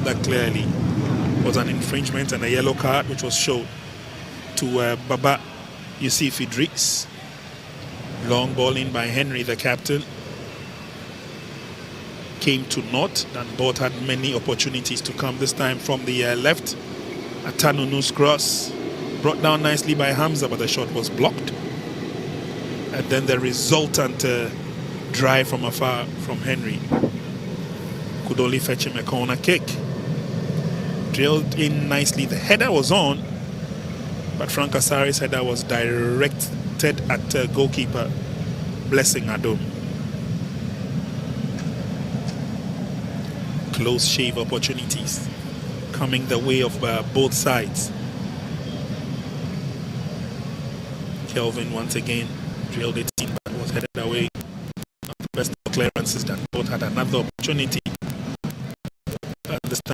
That clearly was an infringement and a yellow card which was shown to Baba Yusuf Idris. Long ball in by Henry, the captain. Came to naught. Danbort had many opportunities to come, this time from the left. Atanunu's cross brought down nicely by Hamza, but the shot was blocked. And then the resultant drive from afar from Henry could only fetch him a corner kick. Drilled in nicely. The header was on, but Frank Asari's header was directed at goalkeeper Blessing Adom. Close shave opportunities coming the way of both sides. Kelvin once again drilled it in, but was headed away. Not the best of clearances. That both had another opportunity. This time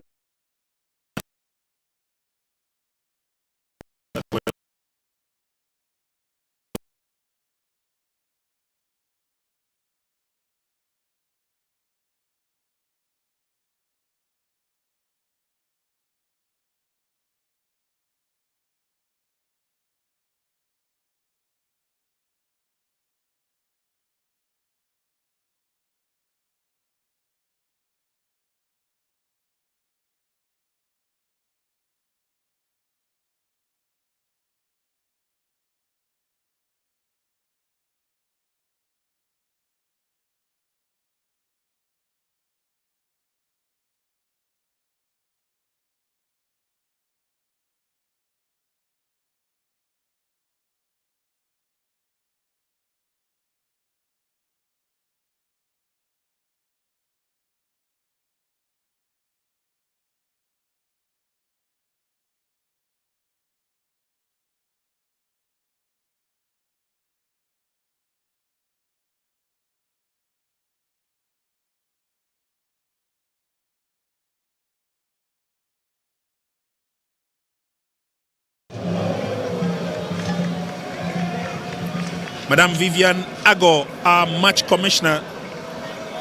Madame Vivian Ago, our match commissioner,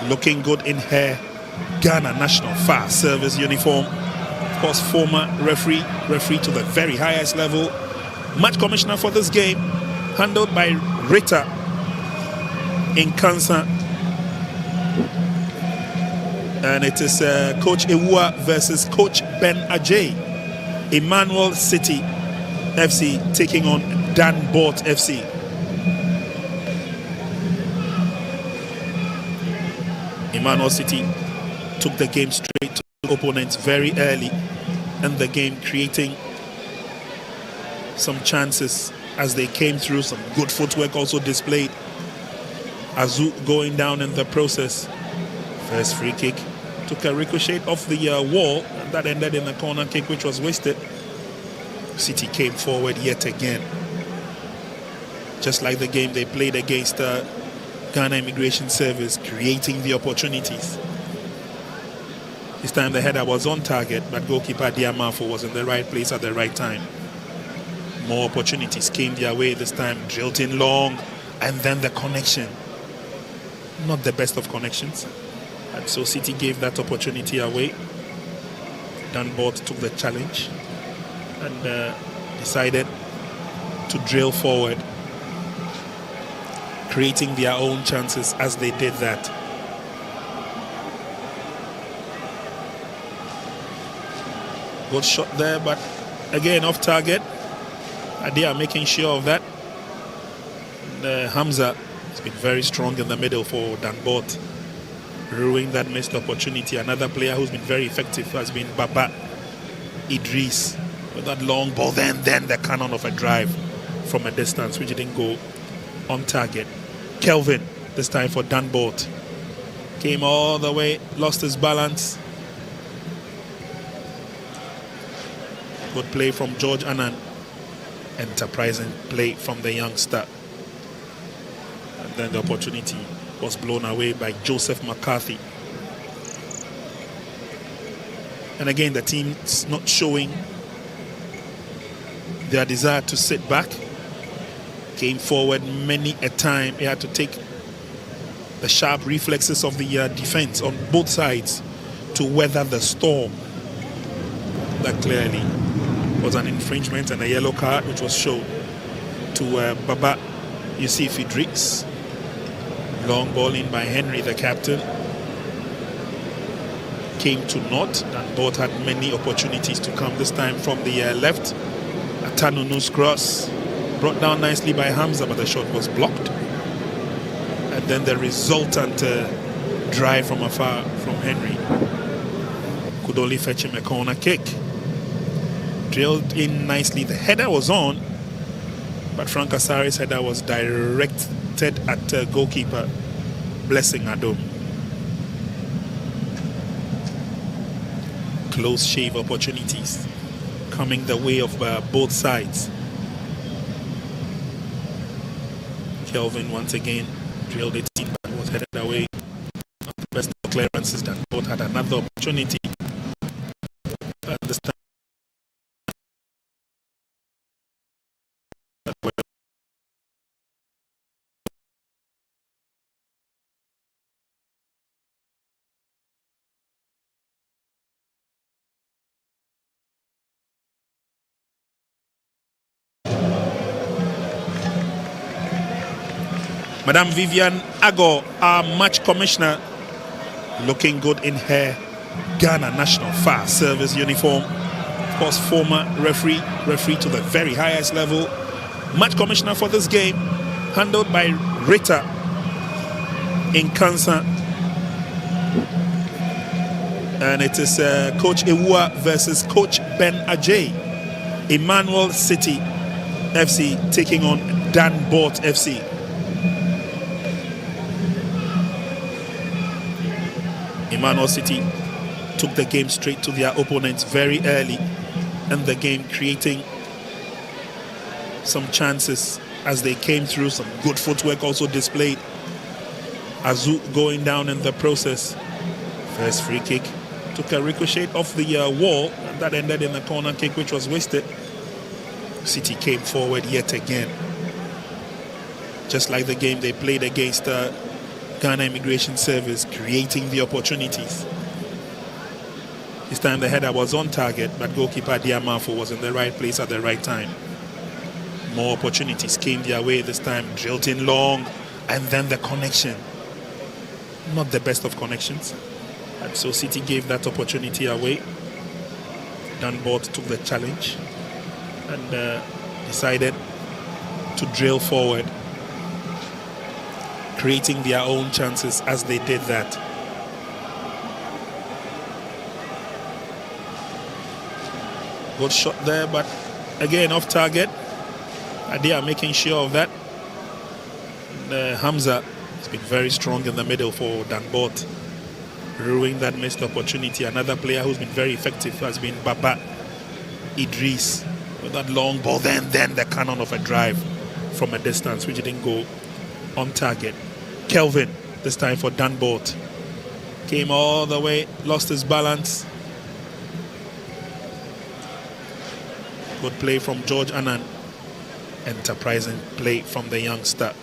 looking good in her Ghana national fire service uniform. Of course, former referee to the very highest level. Match commissioner for this game, handled by Rita in Kansa. And it is Coach Ewua versus Coach Ben Ajay. Emmanuel City FC taking on Danbort FC. Emmanuel City took the game straight to the opponents very early in the game, creating some chances as they came through. Some good footwork also displayed. Azu going down in the process. First free kick took a ricochet off the wall, and that ended in a corner kick which was wasted. City came forward yet again. Just like the game they played against Ghana Immigration Service, creating the opportunities. This time the header was on target, but goalkeeper Diamafo was in the right place at the right time. More opportunities came their way this time, drilled in long, and then the connection. Not the best of connections. And so City gave that opportunity away. Danbort took the challenge and decided to drill forward, creating their own chances as they did that. Good shot there, but again off target. They are making sure of that. And, Hamza has been very strong in the middle for Danbort, ruining that missed opportunity. Another player who's been very effective has been Baba Idris with that long ball. Then the cannon of a drive from a distance which didn't go on target. Kelvin, this time for Danbort, came all the way, lost his balance. Good play from George Annan. Enterprising play from the youngster. And then the opportunity was blown away by Joseph McCarthy. And again, the team's not showing their desire to sit back. Came forward many a time. He had to take the sharp reflexes of the defense on both sides to weather the storm. That clearly was an infringement and a yellow card which was shown to Baba Yusuf Idris. Long ball in by Henry, the captain. Came to naught, and both had many opportunities to come, this time from the left. Atanunu's cross brought down nicely by Hamza, but the shot was blocked. And then the resultant drive from afar from Henry could only fetch him a corner kick. Drilled in nicely. The header was on, but Frank Asari's header was directed at goalkeeper Blessing Adom. Close shave opportunities coming the way of both sides. Kelvin once again drilled it in, but was headed away. Not the best of clearances. That both had another opportunity. But this time, Madame Vivian Ago, our match commissioner, looking good in her Ghana national fire service uniform. Of course, former referee to the very highest level. Match commissioner for this game, handled by Rita in Kansa. And it is Coach Ewua versus Coach Ben Ajay. Emmanuel City FC taking on Danbort FC. Emmanuel City took the game straight to their opponents very early in the game, creating some chances as they came through. Some good footwork also displayed. Azu going down in the process. First free kick took a ricochet off the wall, and that ended in a corner kick which was wasted. City came forward yet again. Just like the game they played against Ghana Immigration Service, creating the opportunities. This time the header was on target, but goalkeeper Diamafo was in the right place at the right time. More opportunities came their way this time, drilled in long, and then the connection. Not the best of connections. And so City gave that opportunity away. Danbort took the challenge and decided to drill forward, creating their own chances as they did that. Good shot there, but again off target. They are making sure of that. Hamza has been very strong in the middle for Danbort, ruining that missed opportunity. Another player who's been very effective has been Baba Idris with that long ball. Then the cannon of a drive from a distance, which didn't go on target. Kelvin, this time for Danbort, came all the way, lost his balance. Good play from George Annan. Enterprising play from the youngster.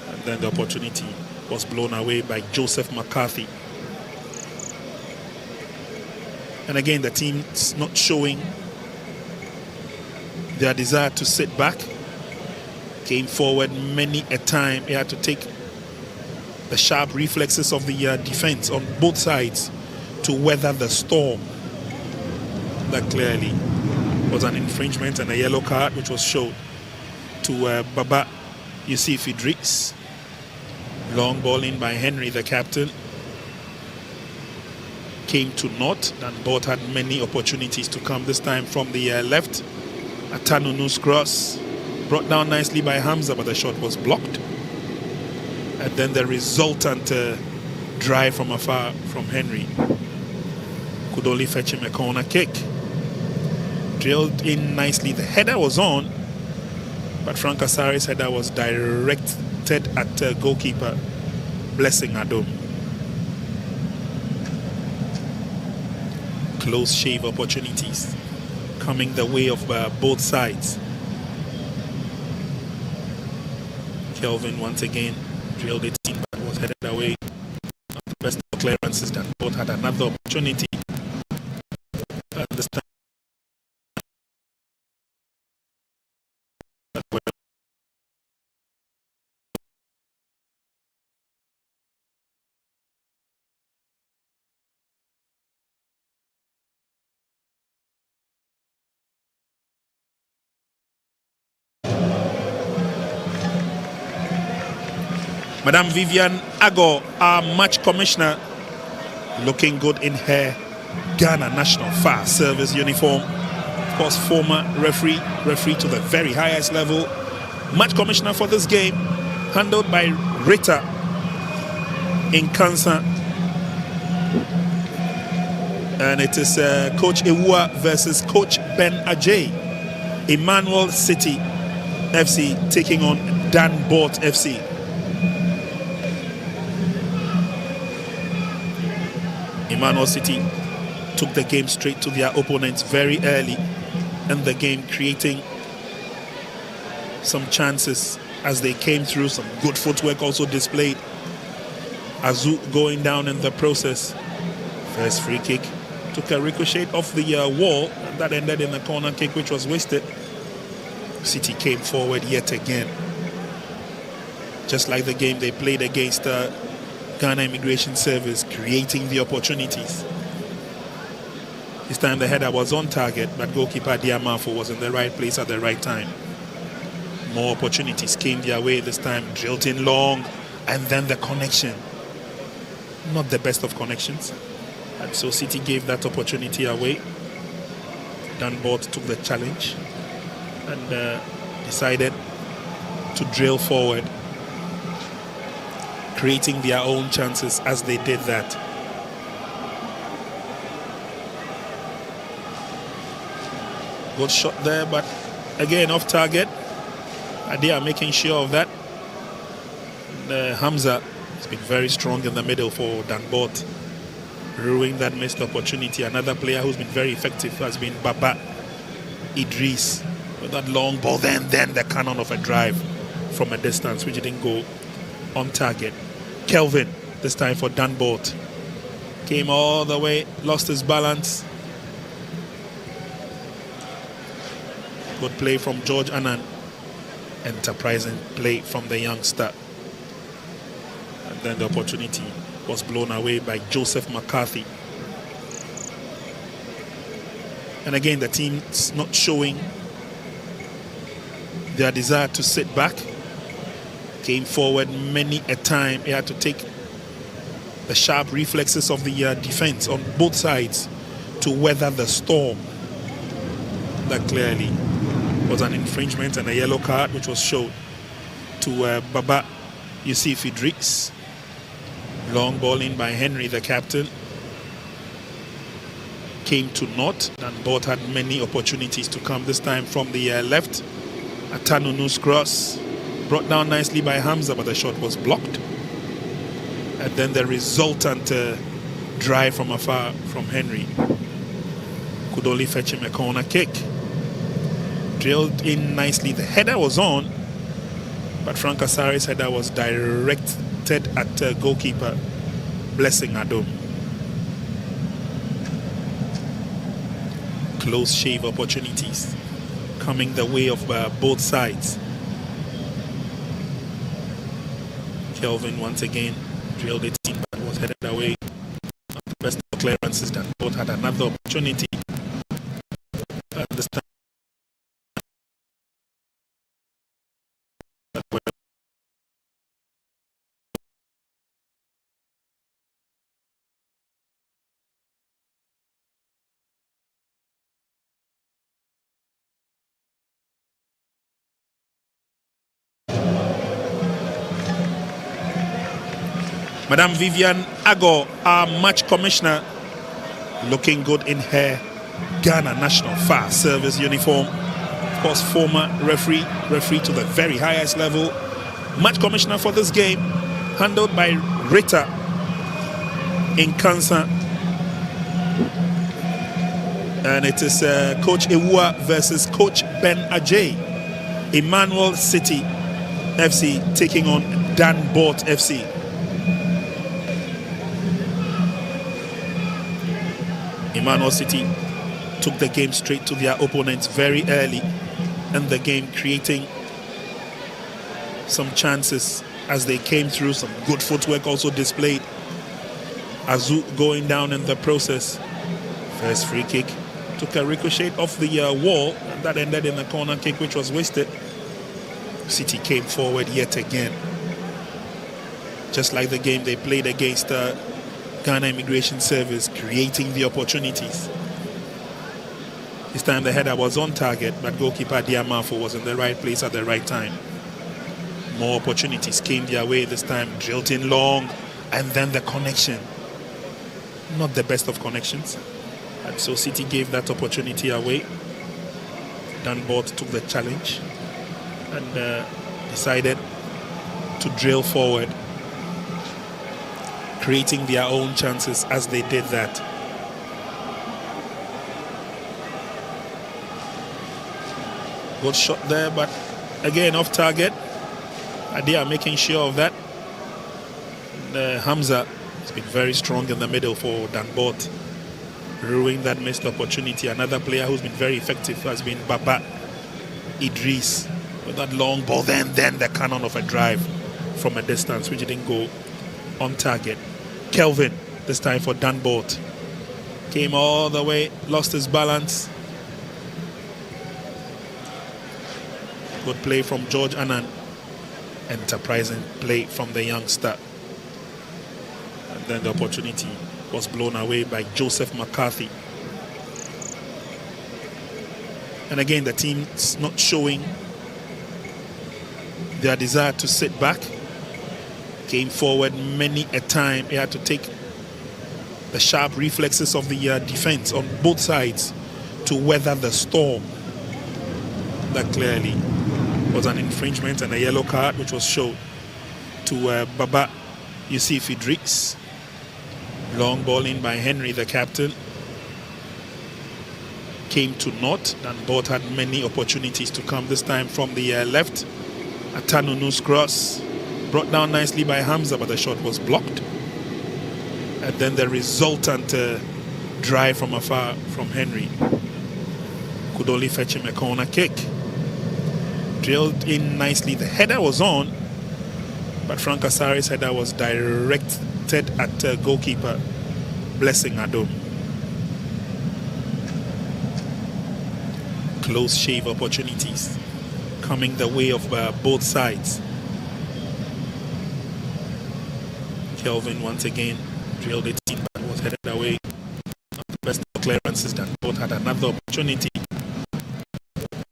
And then the opportunity was blown away by Joseph McCarthy. And again, the team's not showing their desire to sit back. Came forward many a time. He had to take the sharp reflexes of the defense on both sides to weather the storm. That clearly was an infringement and a yellow card, which was shown to Baba Yusuf Idris. Long ball in by Henry, the captain. Came to naught. Danbort had many opportunities to come, this time from the left. Atanunu's cross, brought down nicely by Hamza, but the shot was blocked. And then the resultant drive from afar from Henry could only fetch him a corner kick. Drilled in nicely. The header was on, but Frank Asari's header was directed at goalkeeper Blessing Adom. Close shave opportunities coming the way of both sides. Kelvin once again drilled it in, but was headed away. Not the best of clearances. That both had another opportunity at this time. Madame Vivian Ago, our match commissioner, looking good in her Ghana National Fire Service uniform. Of course, former referee to the very highest level. Match commissioner for this game, handled by Rita Inkansa. And it is Coach Ewua versus Coach Ben Ajay. Emmanuel City FC taking on Danbort FC. Emmanuel City took the game straight to their opponents very early in the game, creating some chances as they came through. Some good footwork also displayed. Azu going down in the process. First free kick took a ricochet off the wall, and that ended in a corner kick, which was wasted. City came forward yet again, just like the game they played against Ghana Immigration Service, creating the opportunities. This time the header was on target, but goalkeeper Diamafo was in the right place at the right time. More opportunities came their way this time, drilled in long, and then the connection. Not the best of connections. And so City gave that opportunity away. Danbort took the challenge and decided to drill forward, creating their own chances as they did that. Good shot there, but again off target. They are making sure of that. Hamza has been very strong in the middle for Danbort, ruining that missed opportunity. Another player who's been very effective has been Baba Idris with that long ball. Then the cannon of a drive from a distance, which didn't go on target. Kelvin, this time for Danbort, Came all the way, lost his balance. Good play from George Annan. Enterprising play from the youngster. And then the opportunity was blown away by Joseph McCarthy. And again, the team's not showing their desire to sit back. Came forward many a time. He had to take the sharp reflexes of the defense on both sides to weather the storm. That clearly was an infringement and a yellow card, which was shown to Baba Yusuf Idris. Long ball in by Henry, the captain. Came to naught. Danbort had many opportunities to come, this time from the left. Atanunu's cross brought down nicely by Hamza, but the shot was blocked. And then the resultant drive from afar from Henry could only fetch him a corner kick. Drilled in nicely. The header was on, but Frank Asari's header was directed at goalkeeper Blessing Adom. Close shave opportunities coming the way of both sides. Kelvin once again drilled it in, but was headed away. The best of clearances. That both had another opportunity at this time. Madame Vivian Ago, our match commissioner, looking good in her Ghana National Fire Service uniform. Of course, former referee to the very highest level. Match commissioner for this game, handled by Rita in Kansa. And it is Coach Ewua versus Coach Ben Ajay. Emmanuel City FC taking on Danbort FC. Emmanuel City took the game straight to their opponents very early in the game, creating some chances as they came through. Some good footwork also displayed. Azu going down in the process. First free kick took a ricochet off the wall, and that ended in a corner kick which was wasted. City came forward yet again, just like the game they played against Ghana Immigration Service, creating the opportunities. This time the header was on target, but goalkeeper Diamafo was in the right place at the right time. More opportunities came their way this time, drilled in long, and then the connection. Not the best of connections. And so City gave that opportunity away. Danbort took the challenge and decided to drill forward, creating their own chances as they did that. Good shot there, but again off target. They are making sure of that. And, Hamza has been very strong in the middle for Danbort, ruining that missed opportunity. Another player who's been very effective has been Baba Idris with that long ball. Then the cannon of a drive from a distance which didn't go on target. Kelvin, this time for Danbort. Came all the way, lost his balance. Good play from George Annan. Enterprising play from the youngster. And then the opportunity was blown away by Joseph McCarthy. And again, the team's not showing their desire to sit back. Came forward many a time. He had to take the sharp reflexes of the defense on both sides to weather the storm. That clearly was an infringement and a yellow card, which was shown to Baba Yusuf Idris. Long ball in by Henry, the captain. Came to naught. Danbort had many opportunities to come, this time from the left. Atanunu's cross brought down nicely by Hamza, but the shot was blocked. And then the resultant drive from afar from Henry could only fetch him a corner kick. Drilled in nicely. The header was on, but Frank Asari's header was directed at goalkeeper Blessing Adom. Close shave opportunities coming the way of both sides. Kelvin once again drilled it in, but was headed away. The best clearances. Danbort had another opportunity.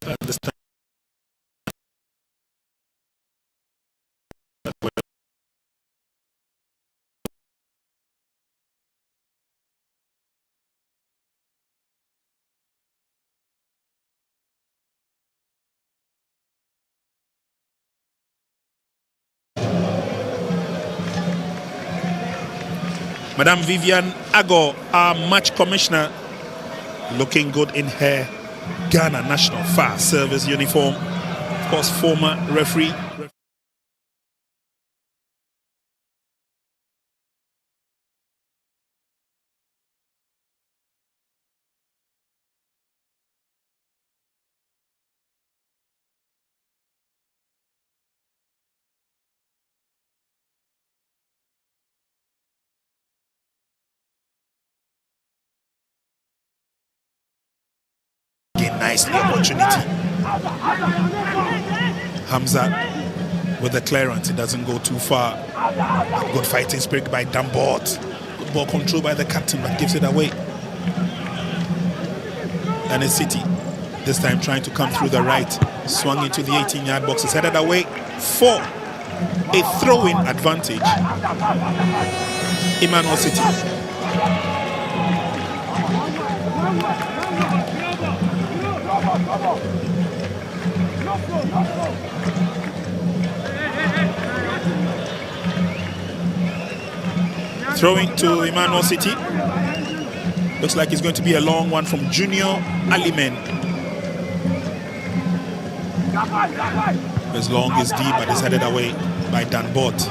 At this time, Madame Vivian Ago, our match commissioner, looking good in her Ghana National Fire Service uniform. Of course, former referee. Nicely opportunity. Hamza with the clearance, it doesn't go too far. Good fighting spirit by Danbort. Good ball control by the captain, but gives it away. And it's City, this time trying to come through the right. Swung into the 18-yard box. It's headed away for a throw-in advantage. Emmanuel City. Throwing to Emmanuel City. Looks like it's going to be a long one from Junior Alimen. As long as deep, but it's headed away by Danbort.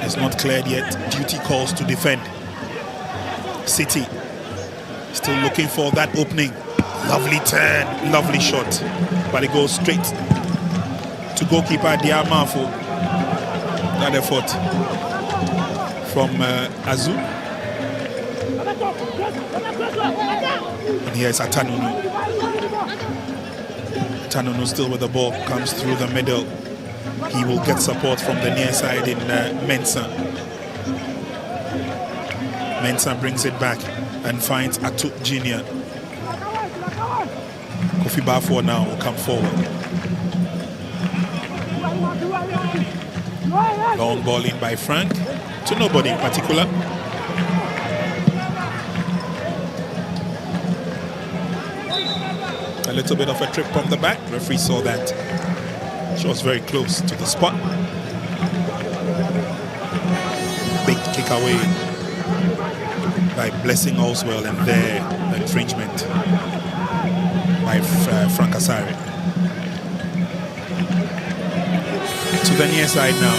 It's not cleared yet. Duty calls to defend. City still looking for that opening. Lovely turn, lovely shot, but it goes straight to goalkeeper Diamafo. That effort from Azu. And here's Atanunu. Atanunu still with the ball, comes through the middle. He will get support from the near side in Mensah. Mensah brings it back and finds Atu Jr. Kofi Bafo now will come forward. Long ball in by Frank to nobody in particular. A little bit of a trip from the back. Referee saw that. She was very close to the spot. Big kick away by Blessing Oswell, and there the infringement by Frank Asari. To the near side now.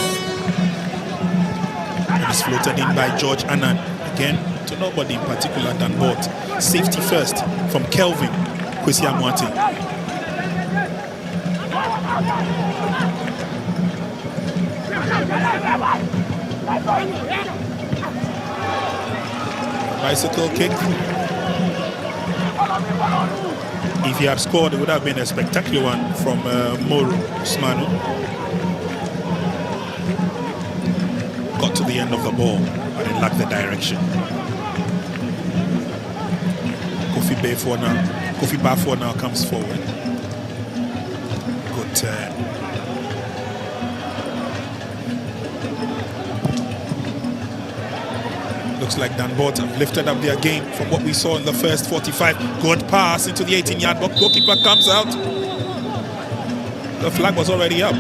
And it's floated in by George Annan. Again, to nobody in particular, Danbort. Safety first from Kelvin Kwesi Amoate. Bicycle kick. If he had scored, it would have been a spectacular one from Moro Usmanu. Got to the end of the ball, but it lacked the direction. Kofi Bafo now comes forward. Good turn. Looks like Danbort have lifted up their game from what we saw in the first 45. Good pass into the 18-yard box. Goalkeeper comes out. The flag was already up.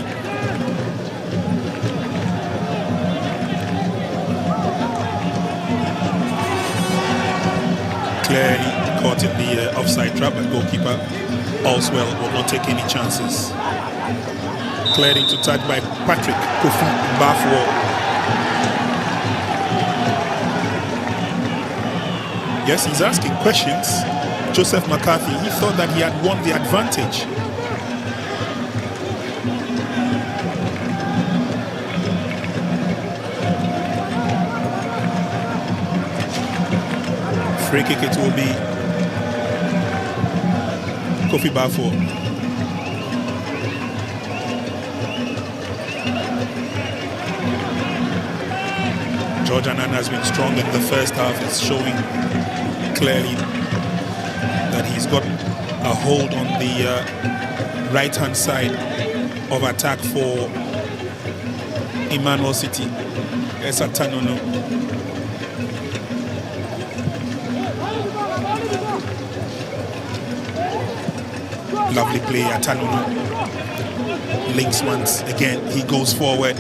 Clearly caught in the offside trap, and goalkeeper Oswell will not take any chances. Cleared into touch by Patrick Kofi Bafo. Yes, he's asking questions. Joseph McCarthy, he thought that he had won the advantage. Free kick it will be Kofi Bafo. George Annan has been strong in the first half. It's showing clearly that he's got a hold on the right-hand side of attack for Emmanuel City. It's a Tanono. Lovely play at Tanono. Links once again. He goes forward.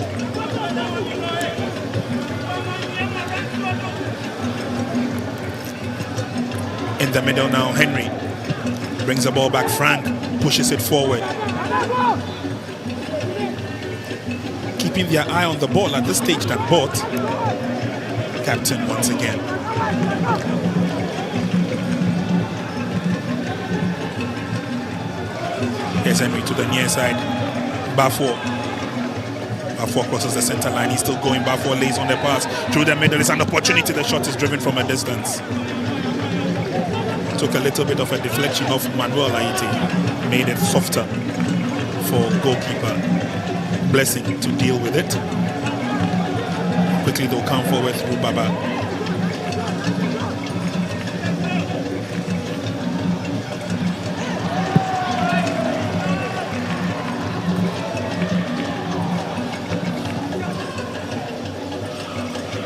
In the middle now, Henry brings the ball back. Frank pushes it forward. Keeping their eye on the ball at this stage. Danbort, captain once again. Here's Henry to the near side. Bafo crosses the center line. He's still going. Bafo lays on the pass through the middle. It's an opportunity. The shot is driven from a distance. Took a little bit of a deflection off Manuel Aite. Made it softer for goalkeeper Blessing to deal with it. Quickly they'll come forward through Baba.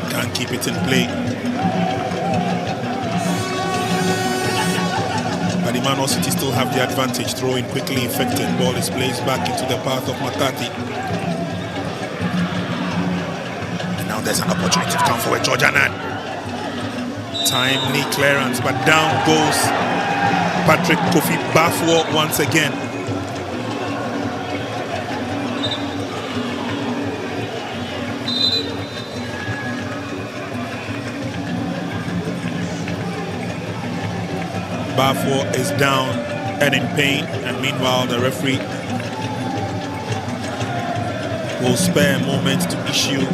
Can't keep it in play. But Emmanuel City still have the advantage. Throwing quickly effective. Ball is placed back into the path of McCarthy. And now there's an opportunity to come forward. George Annan. Timely clearance, but down goes Patrick Kofi Bafo once again. Bafo is down and in pain, and meanwhile the referee will spare a moment to issue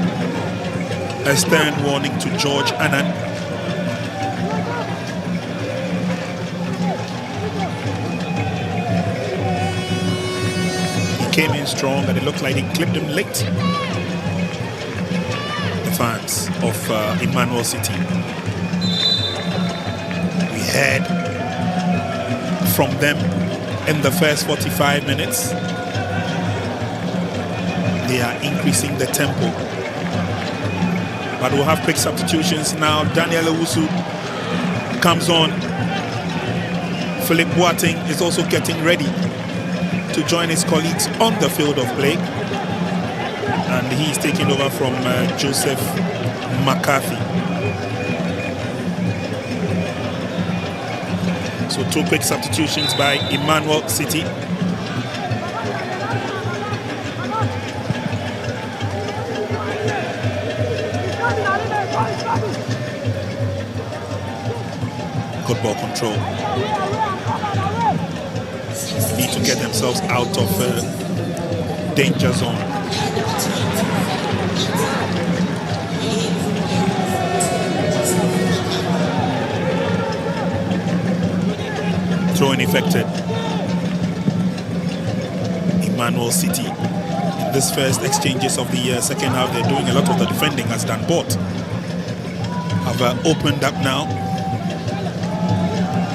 a stern warning to George Annan. He came in strong and it looked like he clipped him late. The fans of Emmanuel City. We had from them in the first 45 minutes. They are increasing the tempo. But we'll have quick substitutions now. Daniel Owusu comes on. Philip Boateng is also getting ready to join his colleagues on the field of play. And he's taking over from Joseph McCarthy. So 2 quick substitutions by Emmanuel City. Good ball control. Need to get themselves out of danger zone. Throwing effected. Emmanuel City. In this first exchanges of the second half, they're doing a lot of the defending as Danbort have opened up now.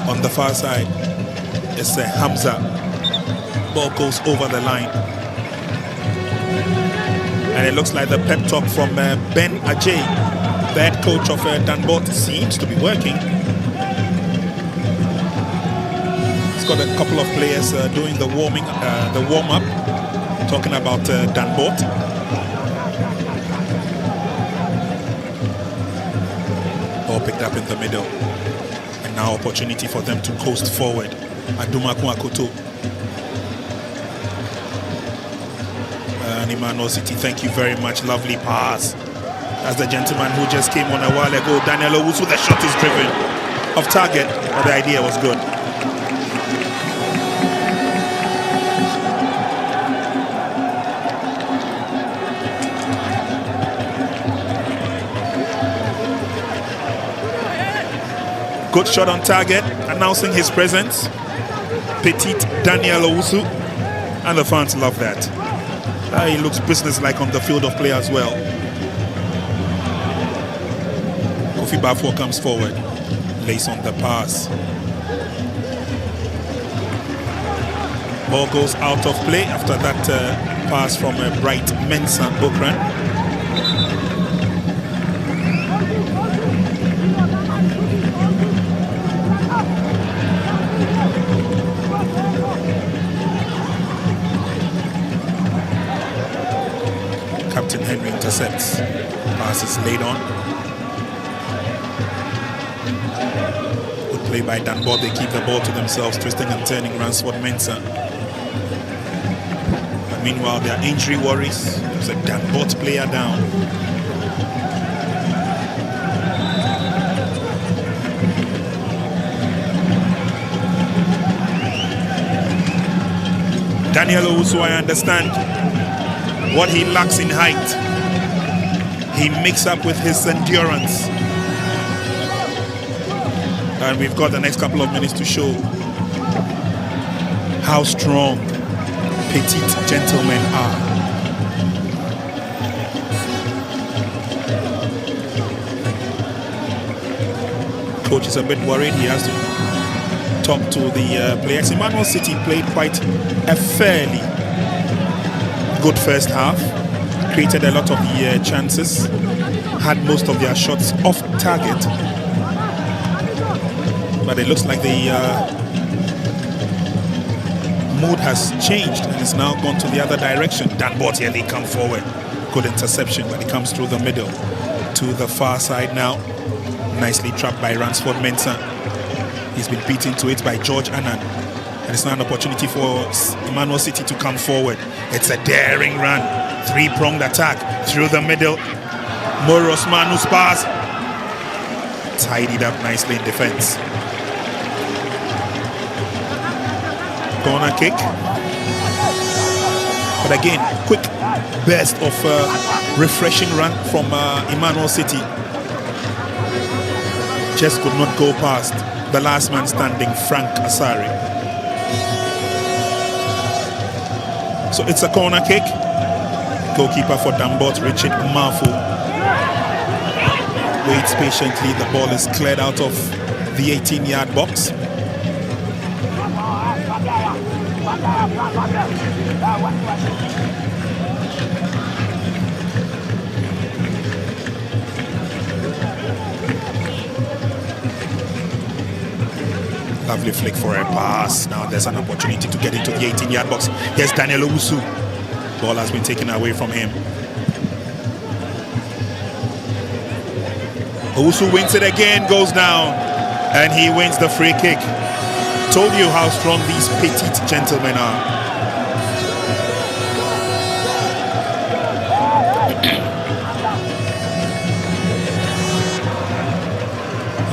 On the far side, it's Hamza. Ball goes over the line. And it looks like the pep talk from Ben Ajay, the head coach of Danbort, seems to be working. He's got a couple of players doing the warm-up, talking about Danbort. Ball picked up in the middle. And now opportunity for them to coast forward. Adumaku Akoto. And Emmanuel City, thank you very much. Lovely pass. That's the gentleman who just came on a while ago. Daniel Owusu, the shot is driven. of target, but the idea was good. Good shot on target, announcing his presence. Petite Daniel Owusu, and the fans love that. He looks businesslike on the field of play as well. Kofi Bafo comes forward, lays on the pass. Ball goes out of play after that pass from Bright Mensah Okran. Captain Henry intercepts. Pass is laid on. Good play by Danbort. They keep the ball to themselves, twisting and turning Ransford Mensah. But meanwhile, their injury worries. There's a Danbort player down. Daniel Owusu, I understand what he lacks in height, he makes up with his endurance. And we've got the next couple of minutes to show how strong petite gentlemen are. Coach is a bit worried. He has to talk to the players. Emmanuel City played quite a fairly good first half, created a lot of the chances, had most of their shots off target, but it looks like the mood has changed and it's now gone to the other direction. Danbort here, they come forward. Good interception, but he comes through the middle to the far side now. Nicely trapped by Ransford Mensah. He's been beaten to it by George Annan. And it's now an opportunity for Emmanuel City to come forward. It's a daring run. Three-pronged attack through the middle. Moros Manu's pass. Tidied up nicely in defense. Corner kick. But again, quick burst of refreshing run from Emmanuel City. Just could not go past the last man standing, Frank Asari. So it's a corner kick. Goalkeeper for Danbort, Richard Marfu, waits patiently. The ball is cleared out of the 18-yard box. Lovely flick for a pass. Now there's an opportunity to get into the 18-yard box. Here's Daniel Owusu. Ball has been taken away from him. Owusu wins it again, goes down, and he wins the free kick. Told you how strong these petite gentlemen are.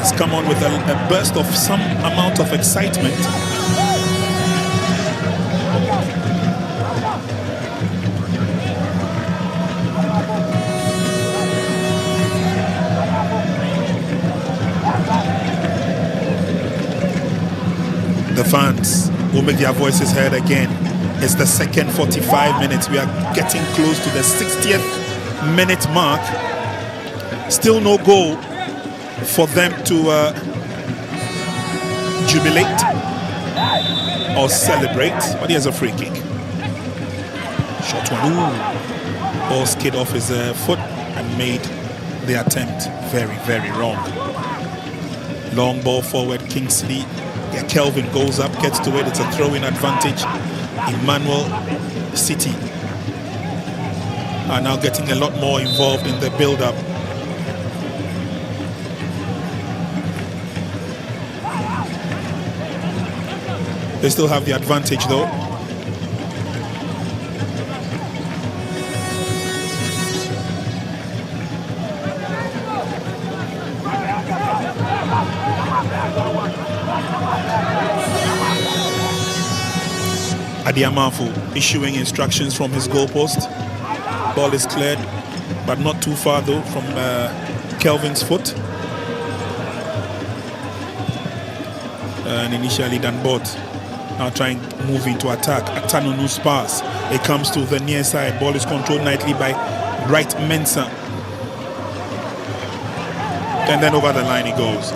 He's come on with a burst of some amount of excitement. The fans will make their voices heard again. It's the second 45 minutes. We are getting close to the 60th minute mark. Still no goal for them to jubilate or celebrate. But here's a free kick. Short one. Ooh. Ball skid off his foot and made the attempt very, very wrong. Long ball forward, Kingsley. Yeah, Kelvin goes up, gets to it. It's a throw-in advantage. Emmanuel City are now getting a lot more involved in the build-up. They still have the advantage though. Adiamafu issuing instructions from his goalpost. Ball is cleared, but not too far though from Kelvin's foot. And initially Danbort now trying to move into attack. Atanunu's pass. It comes to the near side. Ball is controlled nicely by Bright Mensah. And then over the line he goes.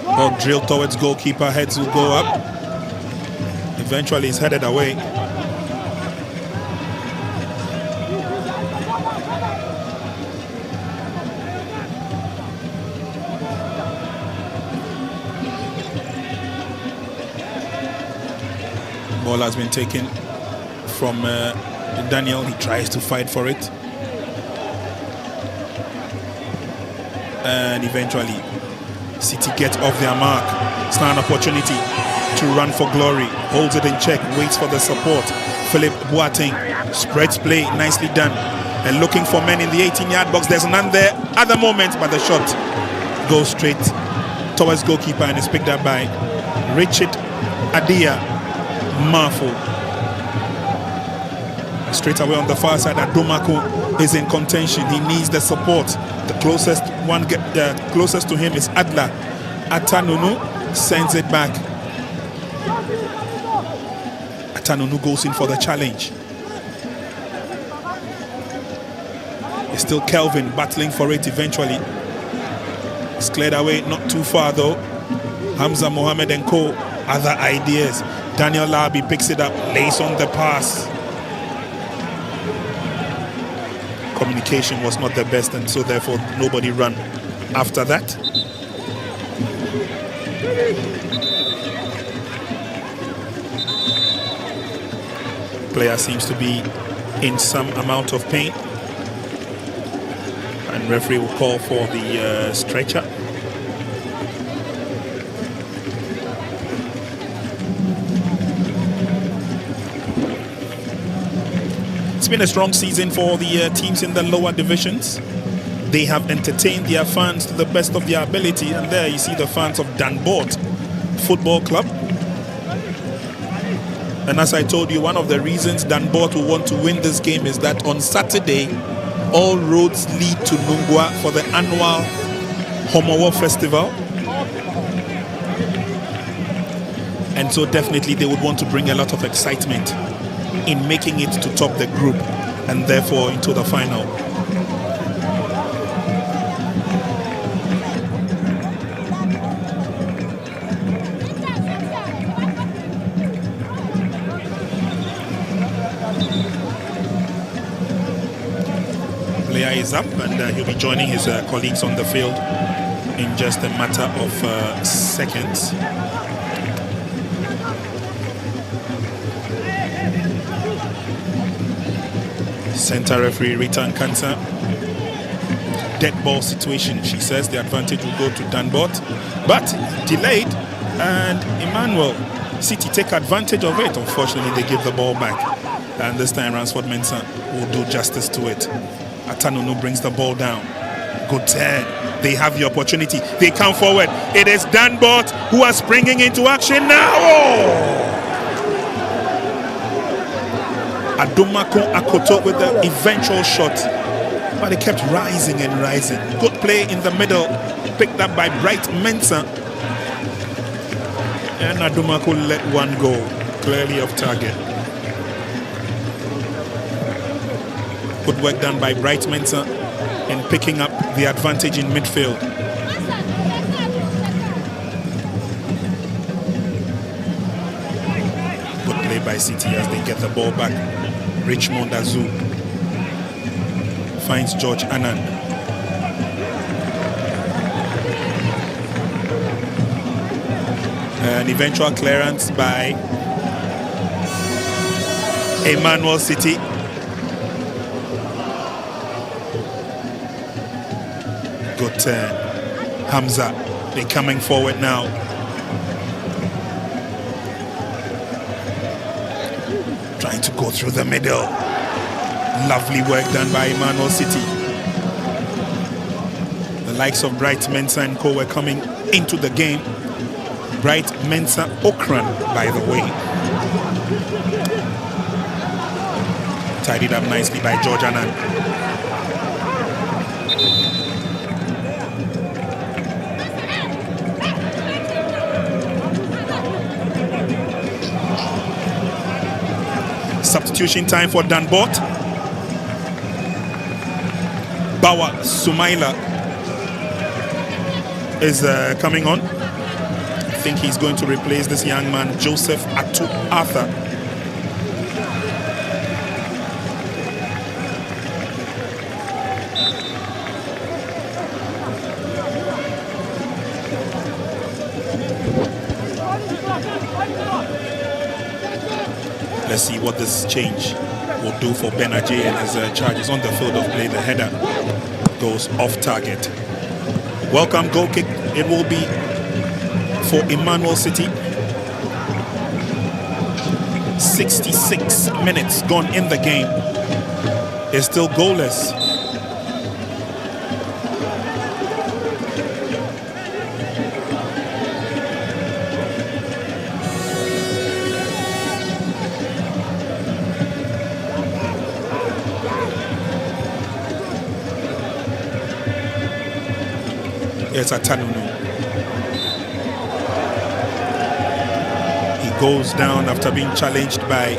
Ball drilled towards goalkeeper, heads will go up. Eventually it's headed away. Ball has been taken from Daniel. He tries to fight for it. And eventually City get off their mark. It's now an opportunity to run for glory. Holds it in check, waits for the support. Philip Boateng spreads play, nicely done. And looking for men in the 18-yard box. There's none there at the moment, but the shot goes straight towards goalkeeper and is picked up by Richard Adia Marfo. Straight away on the far side, Adomako is in contention. He needs the support. The closest one closest to him is Adla. Atanunu sends it back. Atanunu goes in for the challenge. It's still Kelvin battling for it eventually. It's cleared away, not too far though. Hamza Mohammed and co. Other ideas. Daniel Labi picks it up, lays on the pass. Communication was not the best, and so therefore nobody ran after that. Player seems to be in some amount of pain, and referee will call for the stretcher. It's been a strong season for the teams in the lower divisions. They have entertained their fans to the best of their ability, and there you see the fans of Danbort Football Club. And as I told you, one of the reasons Danbort will want to win this game is that on Saturday, all roads lead to Nungwa for the annual Homowo Festival. And so definitely they would want to bring a lot of excitement in making it to top the group and therefore into the final. Player is up and he'll be joining his colleagues on the field in just a matter of seconds. Center referee Rita Nkansa. Dead ball situation, she says the advantage will go to Danbort, but delayed, and Emmanuel City take advantage of it. Unfortunately, they give the ball back, and this time Ransford Mensah will do justice to it. Atanunu brings the ball down. Good turn. They have the opportunity. They come forward. It is Danbort who are springing into action now. Oh! Adomako Akoto with the eventual shot, but it kept rising and rising. Good play in the middle, picked up by Bright Mensah, and Adomako let one go, clearly off target. Good work done by Bright Mensah in picking up the advantage in midfield. Good play by City as they get the ball back. Richmond Azu finds George Anand. An eventual clearance by Emmanuel City. Good turn. Hamza, they're coming forward now. to go through the middle. Lovely work done by Emmanuel City. The likes of Bright Mensah and co were coming into the game. Bright Mensah Okran, by the way. Tidied up nicely by George Anand. Substitution time for Danbort. Bawa Sumaila is coming on. I think he's going to replace this young man, Joseph Atu Arthur. Let's see what this change will do for Benaje and his charges on the field of play. The header goes off target. Welcome goal kick. It will be for Emmanuel City. 66 minutes gone in the game. It's still goalless. It's a Tanunu. He goes down after being challenged by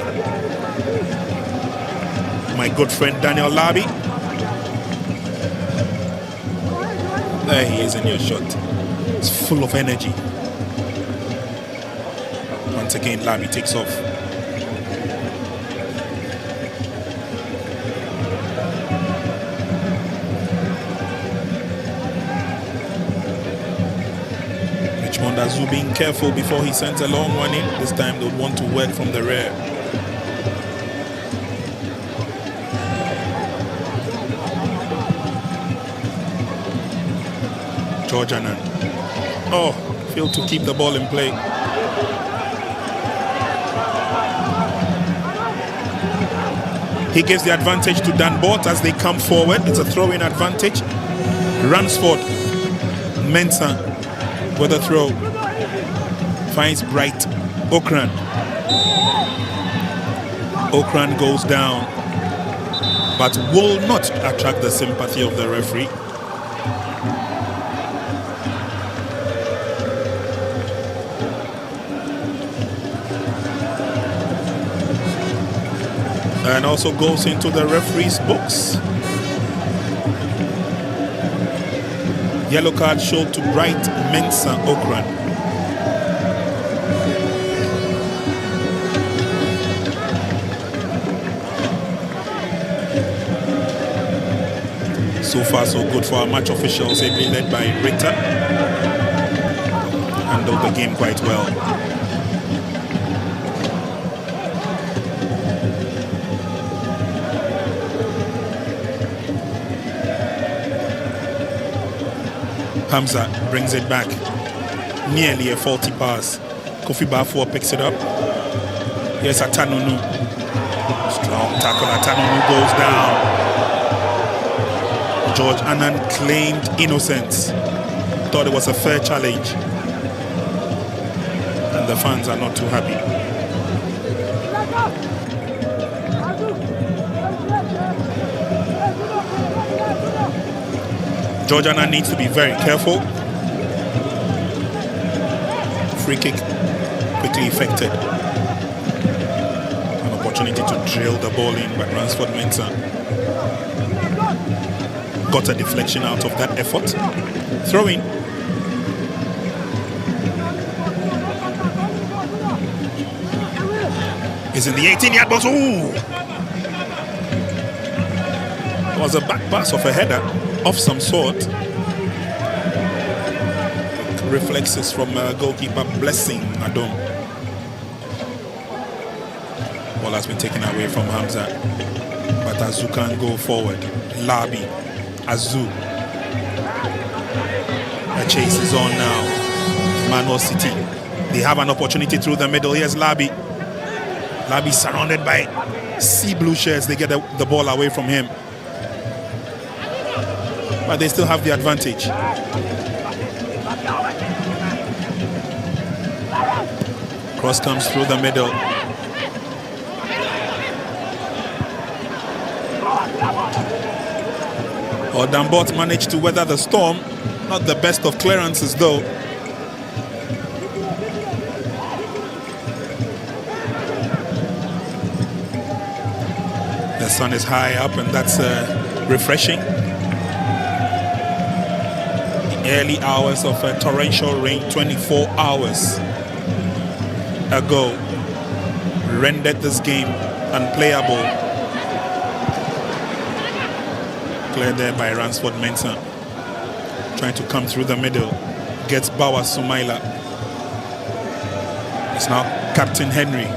my good friend Daniel Labi. There he is in your shot. It's full of energy. Once again, Labi takes off. Azu being careful before he sends a long one in. This time they would want to work from the rear. George Anand. Oh, failed to keep the ball in play. He gives the advantage to Danbort as they come forward. It's a throw-in advantage. Ransford. Mensah with a throw. Finds Bright Okran. Okran goes down, but will not attract the sympathy of the referee. And also goes into the referee's books. Yellow card showed to Bright Mensah Okran. So far, so good for our match officials. They've been led by Ritter. Handled the game quite well. Hamza brings it back. Nearly a faulty pass. Kofi Bafo picks it up. Here's Atanunu. Strong tackle. Atanunu goes down. George Anand claimed innocence. Thought it was a fair challenge. And the fans are not too happy. George Anand needs to be very careful. Free kick quickly effected. An opportunity to drill the ball in, but Ransford Mensah got a deflection out of that effort. Throw-in. Is in the 18-yard box. Ooh! It was a back pass of a header of some sort. Reflexes from goalkeeper Blessing Adom. Ball has been taken away from Hamza, but Azu can go forward. Labi, Azu. The chase is on now. Emmanuel City. They have an opportunity through the middle. Here's Labi. Labi surrounded by sea blue shirts. They get the ball away from him. But they still have the advantage. Cross comes through the middle. Danbort managed to weather the storm. Not the best of clearances though. The sun is high up and that's refreshing. The early hours of torrential rain 24 hours ago rendered this game unplayable. Cleared there by Ransford Mensah. Trying to come through the middle. Gets Bawa Sumaila. It's now Captain Henry.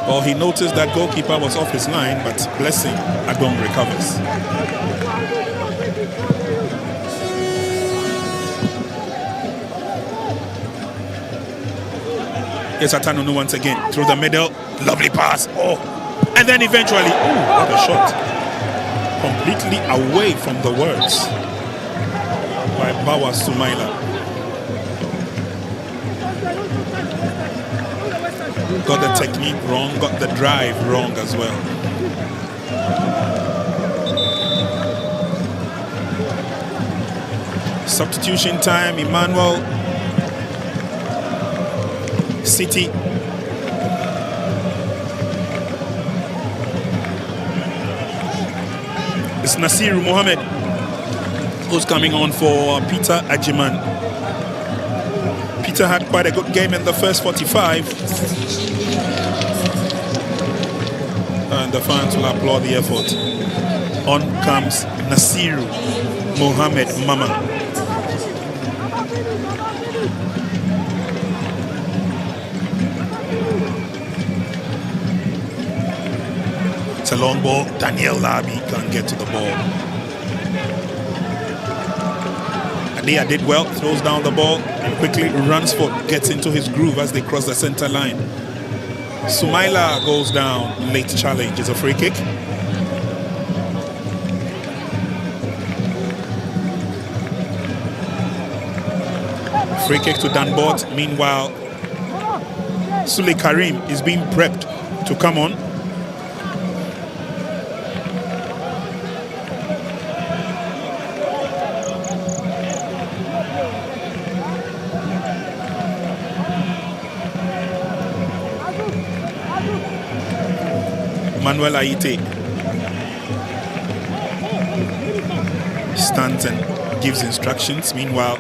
Well, he noticed that goalkeeper was off his line, but blessing, Adong recovers. Here's Atanunu once again through the middle. Lovely pass. Oh, and then eventually, ooh, what a shot. Completely away from the words by Bawa Sumaila. Got the technique wrong, got the drive wrong as well. Substitution time, Emmanuel. City. It's Nasiru Mohammed who's coming on for Peter Ajiman. Peter had quite a good game in the first 45. And the fans will applaud the effort. On comes Nasiru Mohammed Mama. It's a long ball. Daniel Labi can't get to the ball. Adia did well, throws down the ball and quickly Ransford gets into his groove as they cross the center line. Sumaila goes down. Late challenge. It's a free kick. Free kick to Danbort. Meanwhile, Sule Karim is being prepped to come on. Emmanuel Aite stands and gives instructions. Meanwhile,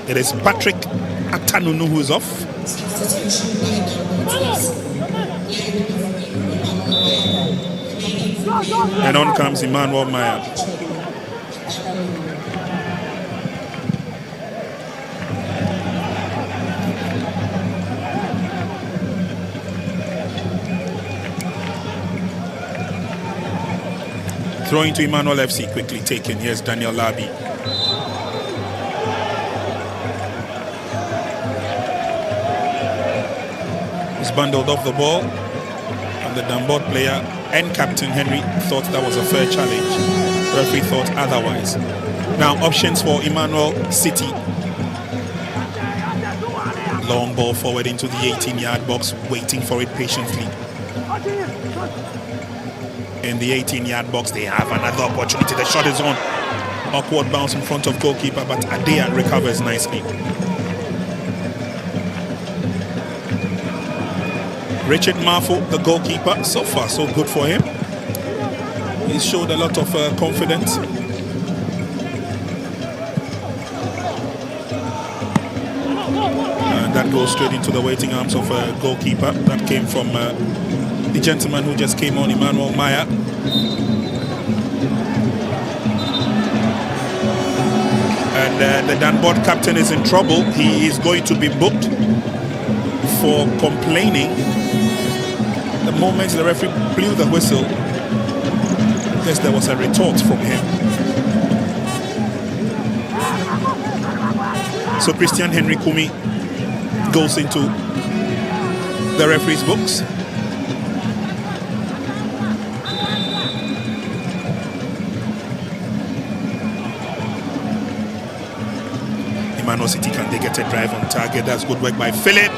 it is Patrick Atanunu who is off. And on comes Emmanuel Maya. Throwing to Emmanuel FC, quickly taken. Here's Daniel Labi. He's bundled off the ball. And the Danbort player and Captain Henry thought that was a fair challenge. Referee thought otherwise. Now options for Emmanuel City. Long ball forward into the 18-yard box, waiting for it patiently. In the 18-yard box, they have another opportunity. The shot is on. Awkward bounce in front of goalkeeper, but Adia recovers nicely. Richard Marfo, the goalkeeper, so far so good for him. He's showed a lot of confidence. And that goes straight into the waiting arms of a goalkeeper. That came from the gentleman who just came on, Emmanuel Maya. And the Danbort captain is in trouble. He is going to be booked for complaining. The moment the referee blew the whistle, I guess there was a retort from him. So Christian Henry Kumi goes into the referee's books. Emmanuel City, can they get a drive on target? That's good work by Philip.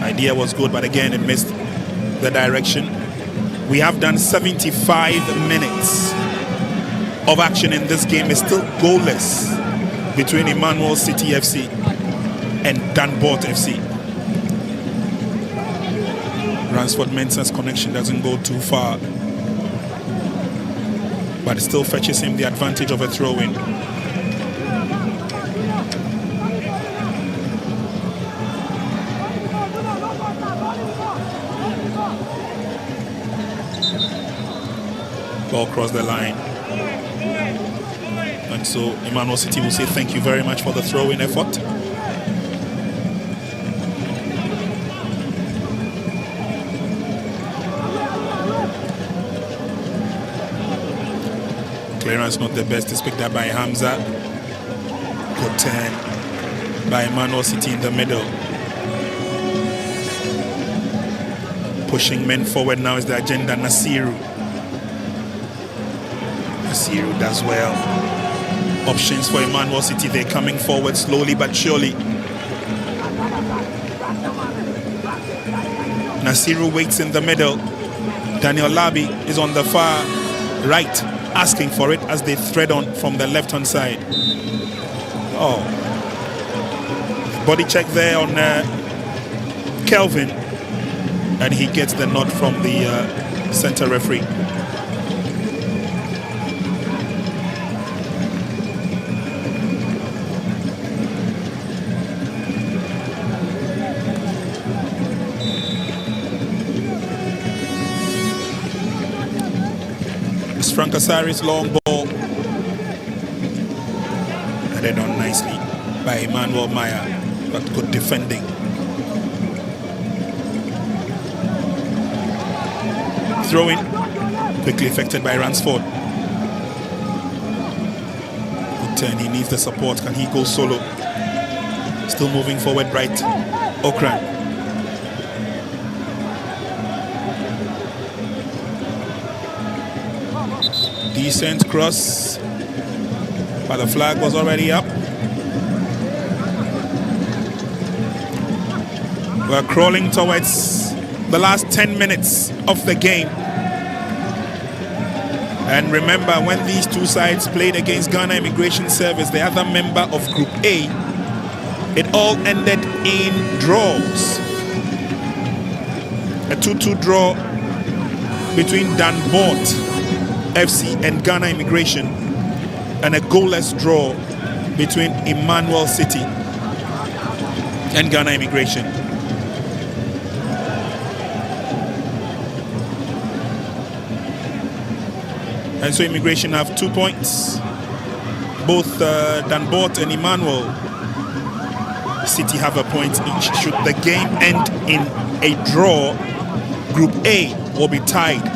Idea was good, but again it missed the direction. We have done 75 minutes of action in this game. It's still goalless between Emmanuel City FC and Danbort FC. Ransford Mensah's connection doesn't go too far, but it still fetches him the advantage of a throw-in. Ball crossed the line. And so Emmanuel City will say thank you very much for the throw-in effort. Clearance not the best. It's picked up by Hamza. Good turn by Emmanuel City in the middle. Pushing men forward now is the agenda. Nasiru does well. Options for Emmanuel City. They're coming forward slowly but surely. Nasiru waits in the middle. Daniel Labi is on the far right, asking for it as they thread on from the left-hand side. Oh, body check there on Kelvin, and he gets the nod from the center referee. Francasari's long ball, headed on nicely by Emmanuel Maya, but good defending. Throw-in, quickly affected by Ransford. Good turn, he needs the support. Can he go solo? Still moving forward, Bright Okran. Decent cross, but the flag was already up. We're crawling towards the last 10 minutes of the game. And remember, when these two sides played against Ghana Immigration Service, the other member of Group A, it all ended in draws. A 2-2 draw between Danbort FC and Ghana Immigration, and a goalless draw between Emmanuel City and Ghana Immigration. And so Immigration have 2 points. Both Danbort and Emmanuel City have a point each. Should the game end in a draw, Group A will be tied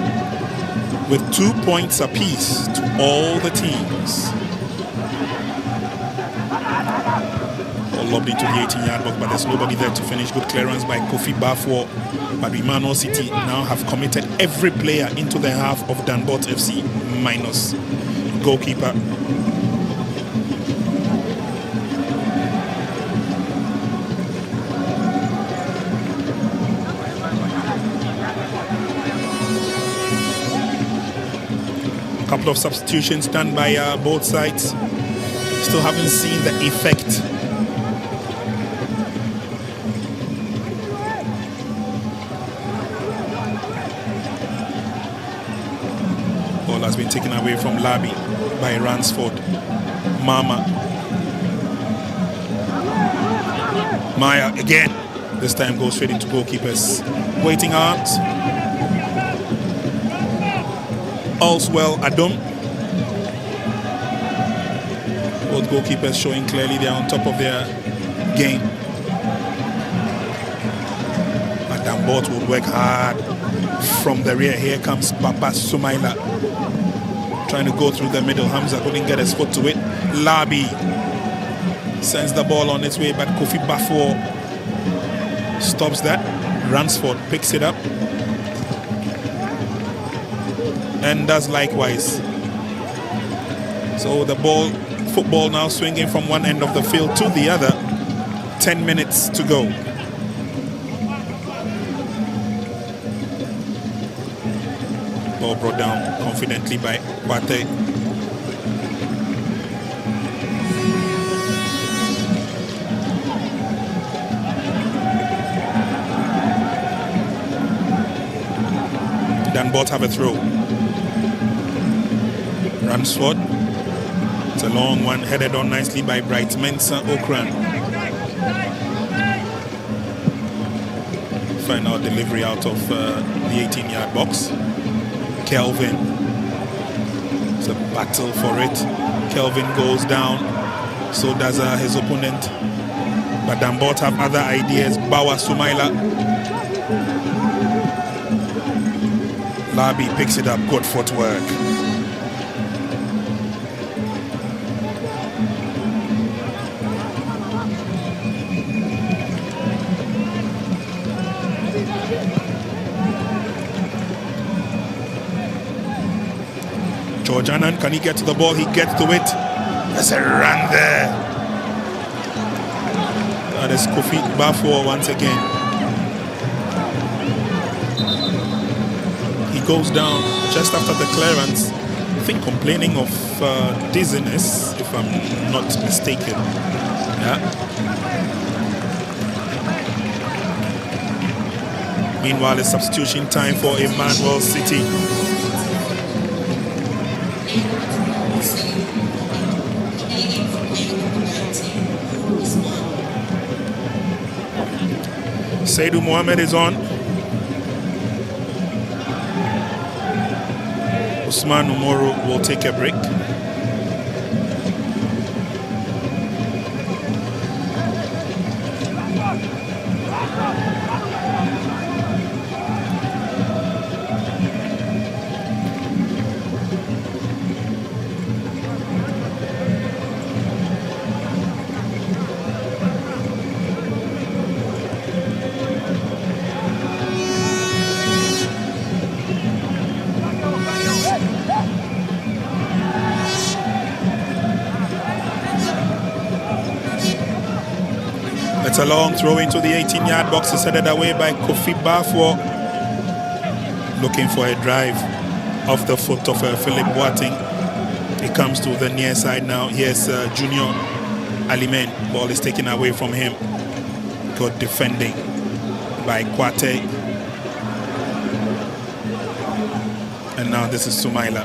with 2 points apiece to all the teams. Ball lobbed into the 18-yard box, but there's nobody there to finish. Good clearance by Kofi Bafwo. But Emmanuel City now have committed every player into the half of Danbort FC minus goalkeeper. Couple of substitutions done by both sides. Still haven't seen the effect. Ball has been taken away from Labi by Ransford. Maya again. This time goes straight into goalkeepers. Waiting arms. All's well, Adom. Both goalkeepers showing clearly they are on top of their game. But Danbort would work hard from the rear. Here comes Papa Sumaila, trying to go through the middle. Hamza couldn't get his foot to it. Labi Sends the ball on its way, but Kofi Bafo stops that. Ransford picks it up and does likewise. So the football now swinging from one end of the field to the other. 10 minutes to go. Ball brought down confidently by Kwate. Danbort have a throw. Ransford. It's a long one, headed on nicely by Bright Mensah Okran. Final delivery out of the 18-yard box. Kelvin. It's a battle for it. Kelvin goes down. So does his opponent. But Danbort have other ideas. Bawa Sumaila. Labi picks it up. Good footwork. George Annan, can he get to the ball? He gets to it. There's a run there. That is Kofi Bafo once again. He goes down just after the clearance. I think complaining of dizziness, if I'm not mistaken. Yeah. Meanwhile, it's substitution time for Emmanuel City. Seydou Mohamed is on. Usman Umoru will take a break. It's a long throw into the 18-yard box. It's headed away by Kofi Bafo. Looking for a drive off the foot of Philip Boateng. He comes to the near side now. Here's Junior Alimen. Ball is taken away from him. Good defending by Kwate. And now this is Sumaila.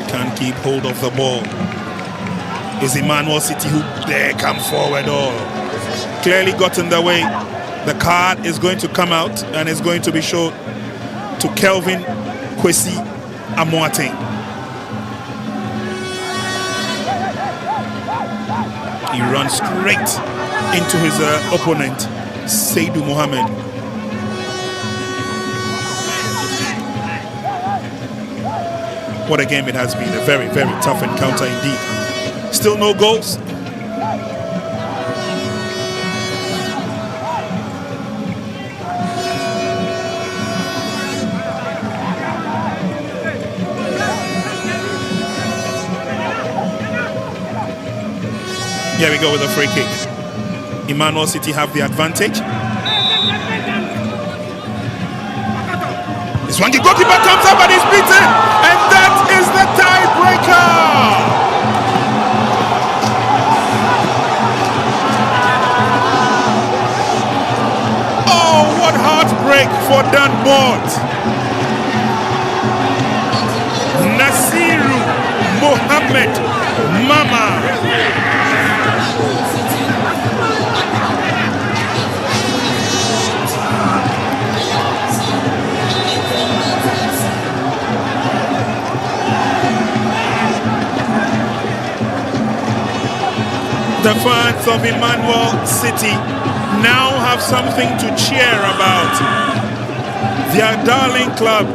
Can't keep hold of the ball. Is Emmanuel City who dare come forward? Oh, clearly got in the way. The card is going to come out and it's going to be shown to Kelvin Kwesi Amoateng. He runs straight into his opponent, Seydou Mohamed. What a game it has been. A very, very tough encounter indeed. Still no goals. Here we go with a free kick. Emmanuel City have the advantage. This one, the goalkeeper comes up and is beaten, and that is the tiebreaker. Oh, what heartbreak for Danbort. Nasiru Mohamed Mama. The fans of Emmanuel City now have something to cheer about. Their darling club.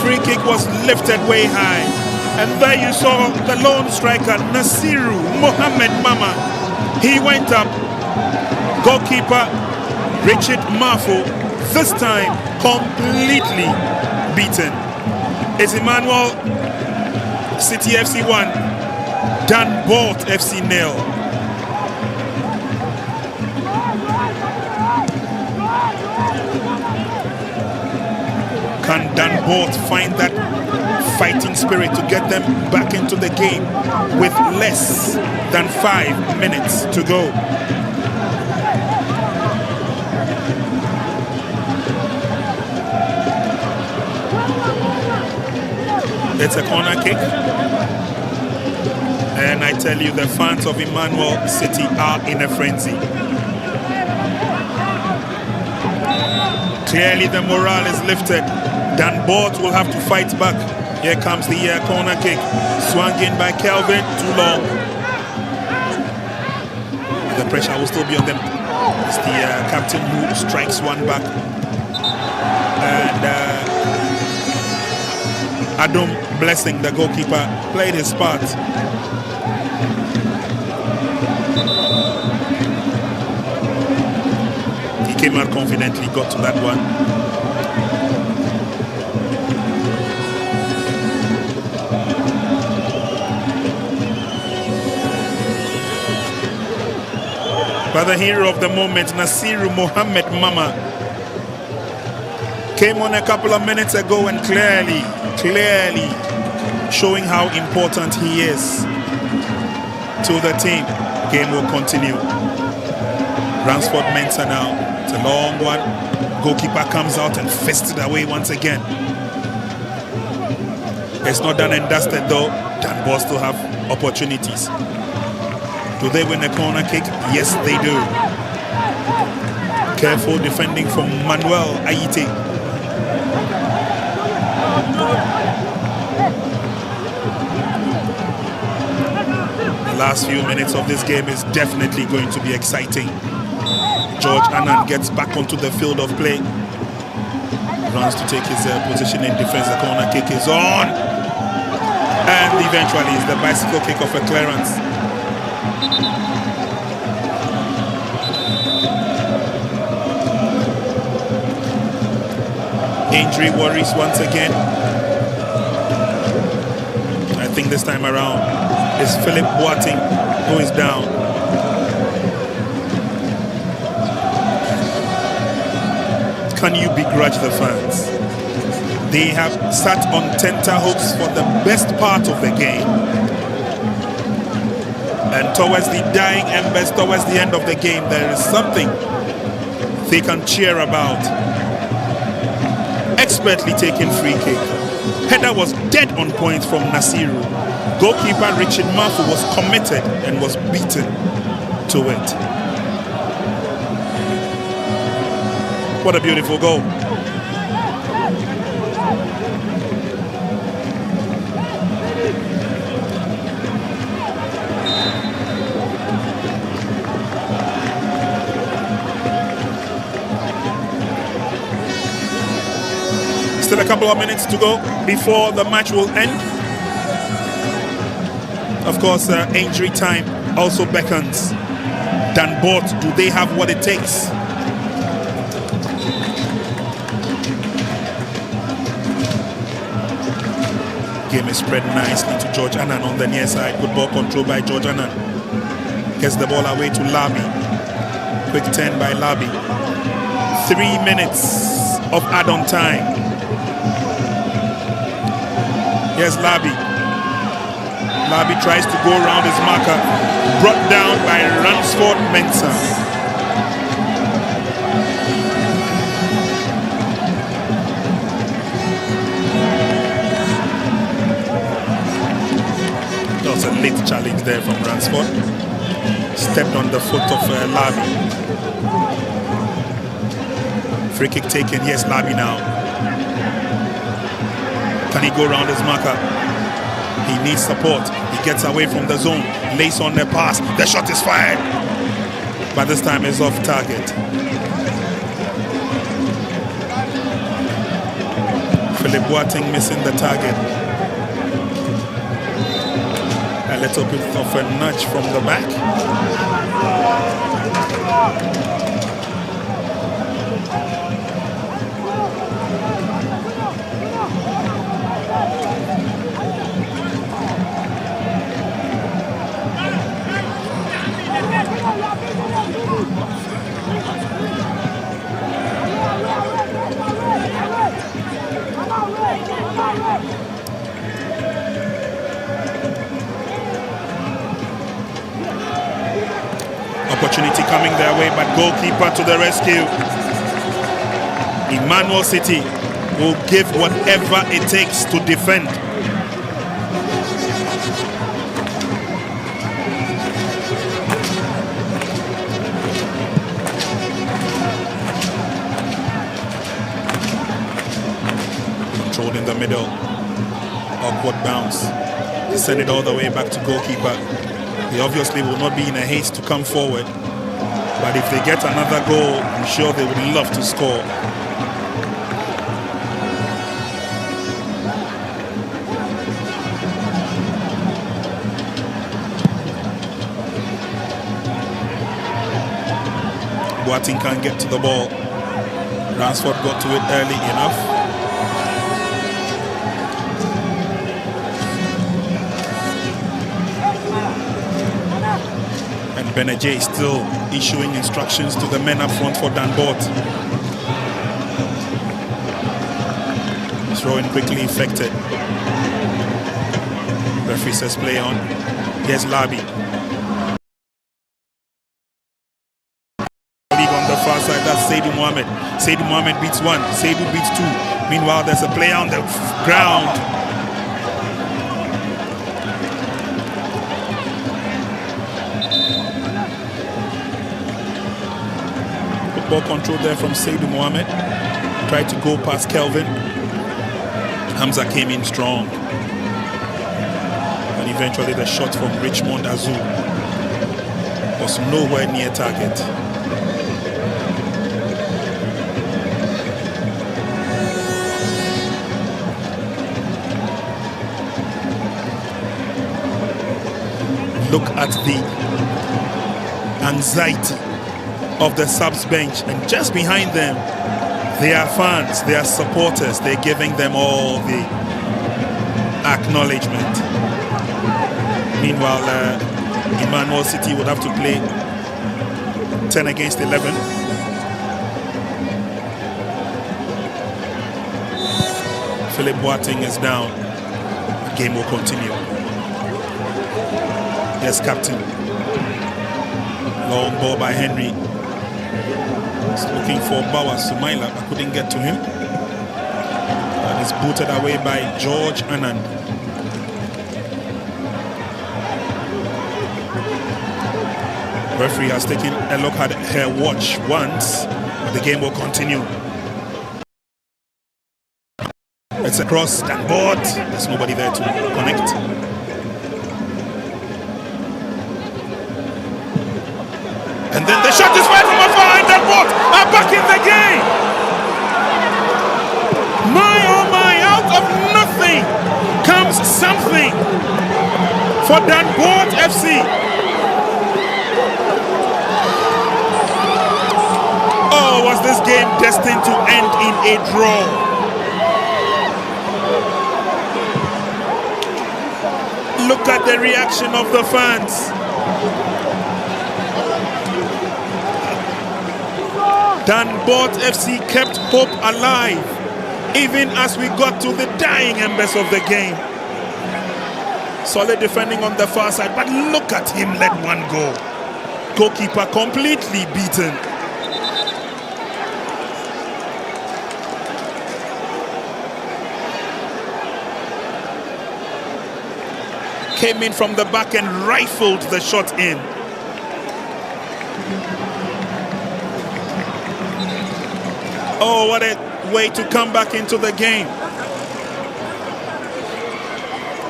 Free kick was lifted way high. And there you saw the lone striker, Nasiru Mohammed Mama. He went up. Goalkeeper Richard Mafo, this time completely beaten. It's Emmanuel City FC 1, Danbort FC 0. Can Danbort find that fighting spirit to get them back into the game with less than 5 minutes to go? It's a corner kick, and I tell you, the fans of Emmanuel City are in a frenzy. Clearly the morale is lifted. Danbort will have to fight back. Here comes the corner kick, swung in by Kelvin, too long. The pressure will still be on them. It's the captain who strikes one back, and Adam Blessing, the goalkeeper, played his part. He came out confidently, got to that one. But the hero of the moment, Nasiru Mohammed Mama, came on a couple of minutes ago and clearly showing how important he is to the team. Game will continue. Ransford Mensah now. It's a long one. Goalkeeper comes out and fists it away once again. It's not done and dusted though. Danbort still have opportunities. Do they win a corner kick? Yes, they do. Careful defending from Manuel Aite. The last few minutes of this game is definitely going to be exciting. George Annan gets back onto the field of play. Runs to take his position in defense. The corner kick is on. And eventually it's the bicycle kick of a clearance. Injury worries once again. I think this time around it's Philip Boateng who is down. Can you begrudge the fans? They have sat on tenterhooks for the best part of the game. And towards the dying embers, towards the end of the game, there is something they can cheer about. Expertly taken free kick. Header was dead on point from Nasiru. Goalkeeper Richard Murphy was committed and was beaten to it. What a beautiful goal. Still a couple of minutes to go before the match will end. Of course, injury time also beckons. Danbort, do they have what it takes? Game is spread nicely to George Annan on the near side. Good ball control by George Annan. Gets the ball away to Labi. Quick turn by Labi. 3 minutes of add-on time. Here's Labi. Labi tries to go around his marker. Brought down by Ransford Mensah. That was a late challenge there from Ransford. Stepped on the foot of Labi. Free kick taken. Here's Labi now. Can he go around his marker? He needs support. He gets away from the zone. Lays on the pass. The shot is fired. But this time it's off target. Philip Boateng missing the target. A little bit of a nudge from the back. Opportunity coming their way, but goalkeeper to the rescue. Emmanuel City will give whatever it takes to defend. Controlled in the middle. Awkward bounce. They send it all the way back to goalkeeper. They obviously will not be in a haste to come forward. But if they get another goal, I'm sure they would love to score. Boateng can't get to the ball. Ransford got to it early enough. And Benajay is still issuing instructions to the men up front for Danbort. Throw-in quickly effected. Referee says play on. Here's Labi. On the far side, that's Seydou Mohamed. Seydou Mohamed beats one. Seydou beats two. Meanwhile, there's a player on the ground. Ball control there from Seydou Mohamed. Tried to go past Kelvin. Hamza came in strong. And eventually the shot from Richmond Azul was nowhere near target. Look at the anxiety of the subs bench, and just behind them they are fans, they are supporters. They're giving them all the acknowledgement. Meanwhile, Emmanuel City would have to play 10 against 11. Philip Boateng is down. The game will continue. Yes, captain. Long ball by Henry. He's looking for Bawa Sumaila, but couldn't get to him. And it's booted away by George Anand. Referee has taken a look at her watch once, but the game will continue. It's across Danbort. There's nobody there to connect. And then the shot is fired from afar, and Danbort are back in the game. My oh my, out of nothing comes something for Danbort FC. Oh, was this game destined to end in a draw? Look at the reaction of the fans. Danbort FC kept hope alive even as we got to the dying embers of the game. Solid defending on the far side, but look at him let one go. Goalkeeper completely beaten. Came in from the back and rifled the shot in. Oh, what a way to come back into the game.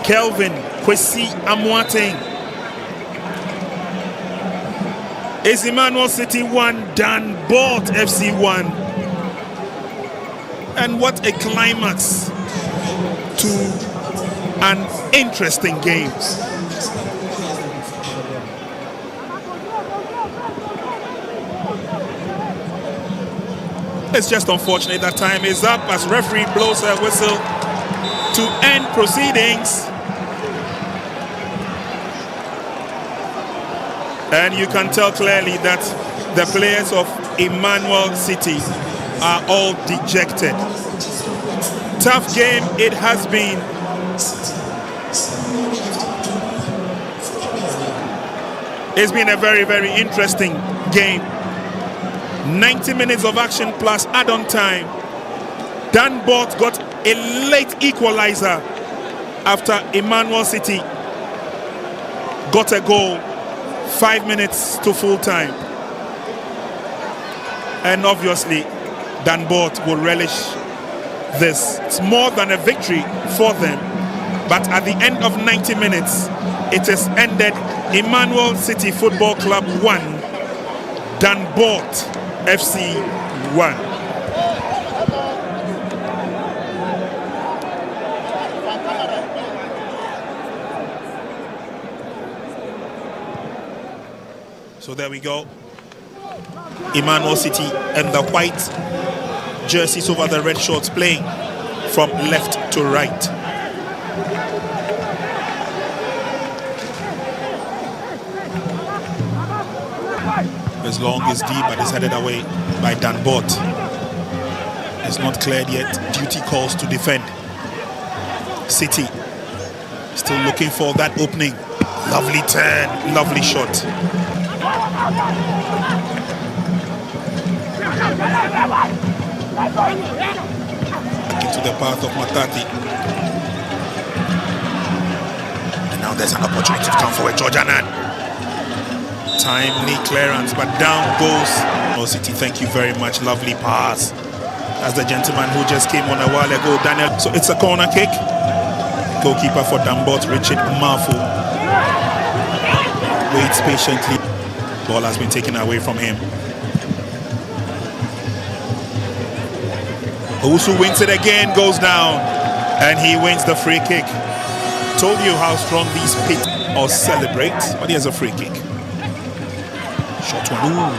Kelvin Kwesi Amoateng. Is Emmanuel City 1, Danbort FC 1. And what a climax to an interesting game. It's just unfortunate that time is up as referee blows a whistle to end proceedings. And you can tell clearly that the players of Emmanuel City are all dejected. Tough game it has been. It's been a very, very interesting game. 90 minutes of action plus add-on time. Danbort got a late equalizer after Emmanuel City got a goal 5 minutes to full time. And obviously, Danbort will relish this. It's more than a victory for them. But at the end of 90 minutes, it has ended Emmanuel City Football Club 1, Danbort FC 1. So there we go. Emmanuel City and the white jerseys over the red shorts playing from left to right. As long as deep, but it's headed away by Danbort. It's not cleared yet. Duty calls to defend. City still looking for that opening. Lovely turn, lovely shot. Into the path of Matati. And now there's an opportunity to come forward. Georgianan. Timely clearance, but down goes Emmanuel City. Thank you very much. Lovely pass. That's the gentleman who just came on a while ago, Daniel. So it's a corner kick. Goalkeeper for Danbort, Richard Mafu, waits patiently. Ball has been taken away from him. Owusu wins it again, goes down, and he wins the free kick. Told you how strong these pit or celebrate, but here's a free kick. Short one. Ooh.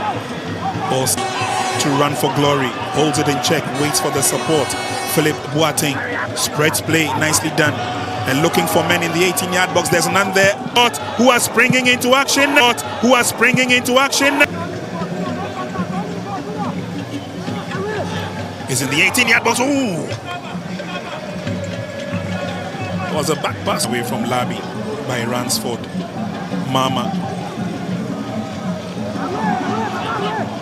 Ball to run for glory. Holds it in check, waits for the support. Philip Boateng spreads play, nicely done. And looking for men in the 18-yard box. There's none there. Who are springing into action. Who are springing into action. Is in the 18-yard box. Ooh. It was a back pass away from Labi by Ransford.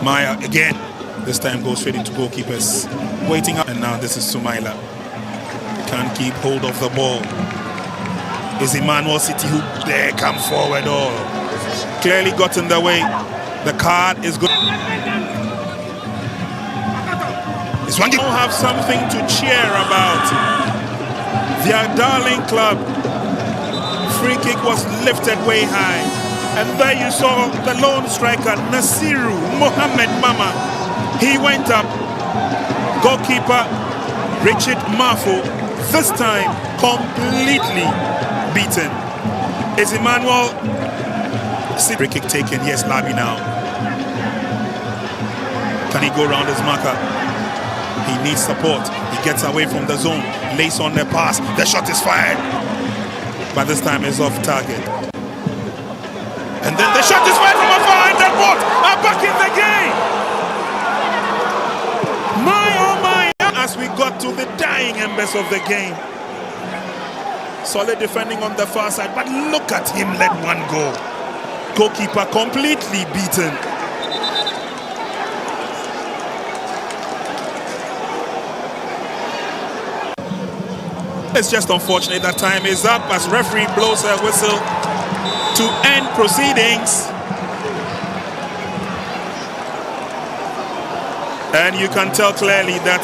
Maya again. This time goes straight into goalkeepers. Waiting up. And now this is Sumaila. Can't keep hold of the ball. Is Emmanuel City who dare come forward? Oh, clearly got in the way. The card is good. This one don't have something to cheer about. Their darling club. Free kick was lifted way high. And there you saw the lone striker, Nasiru Mohamed Mama. He went up. Goalkeeper Richard Mafu, this time completely beaten. Is Emmanuel free kick taken? Yes, Labi now. Can he go around his marker? He needs support. He gets away from the zone, lays on the pass. The shot is fired, but this time is off target. And then the shot is fired from afar, and Danbort are back in the game. My oh my! As we got to the dying embers of the game. Solid defending on the far side, but look at him let one go. Goalkeeper completely beaten. It's just unfortunate that time is up as referee blows a whistle to end proceedings. And you can tell clearly that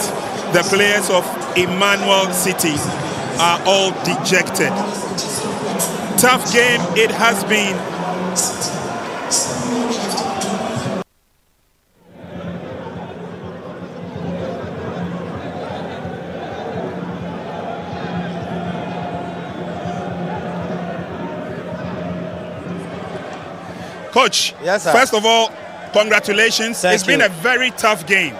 the players of Emmanuel City are all dejected. Tough game it has been. Coach, yes, sir. First of all, congratulations. Thank It's been a very tough game.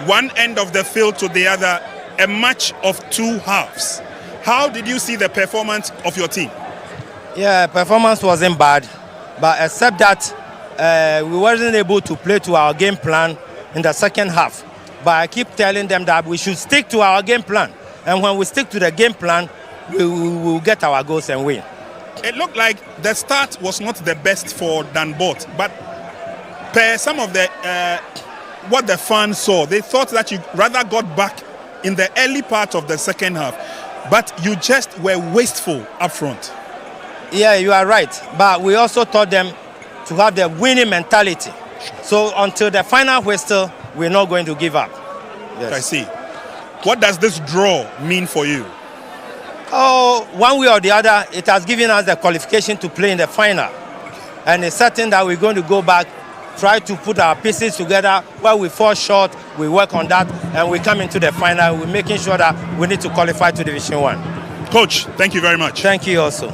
one end of the field to the other, a match of 2 halves. How did you see the performance of your team? Yeah, performance wasn't bad, but except that we wasn't able to play to our game plan in the second half. But I keep telling them that we should stick to our game plan. And when we stick to the game plan, we will get our goals and win. It looked like the start was not the best for Danbort, but per some of the what the fans saw, they thought that you rather got back in the early part of the second half, but you just were wasteful up front. Yeah, you are right. But we also taught them to have the winning mentality. So until the final whistle, we're not going to give up. Yes. I see. What does this draw mean for you? Oh, one way or the other, it has given us the qualification to play in the final. And it's certain that we're going to go back, try to put our pieces together. Where we fall short, we work on that, and we come into the final. We're making sure that we need to qualify to Division 1. Coach, thank you very much. Thank you also.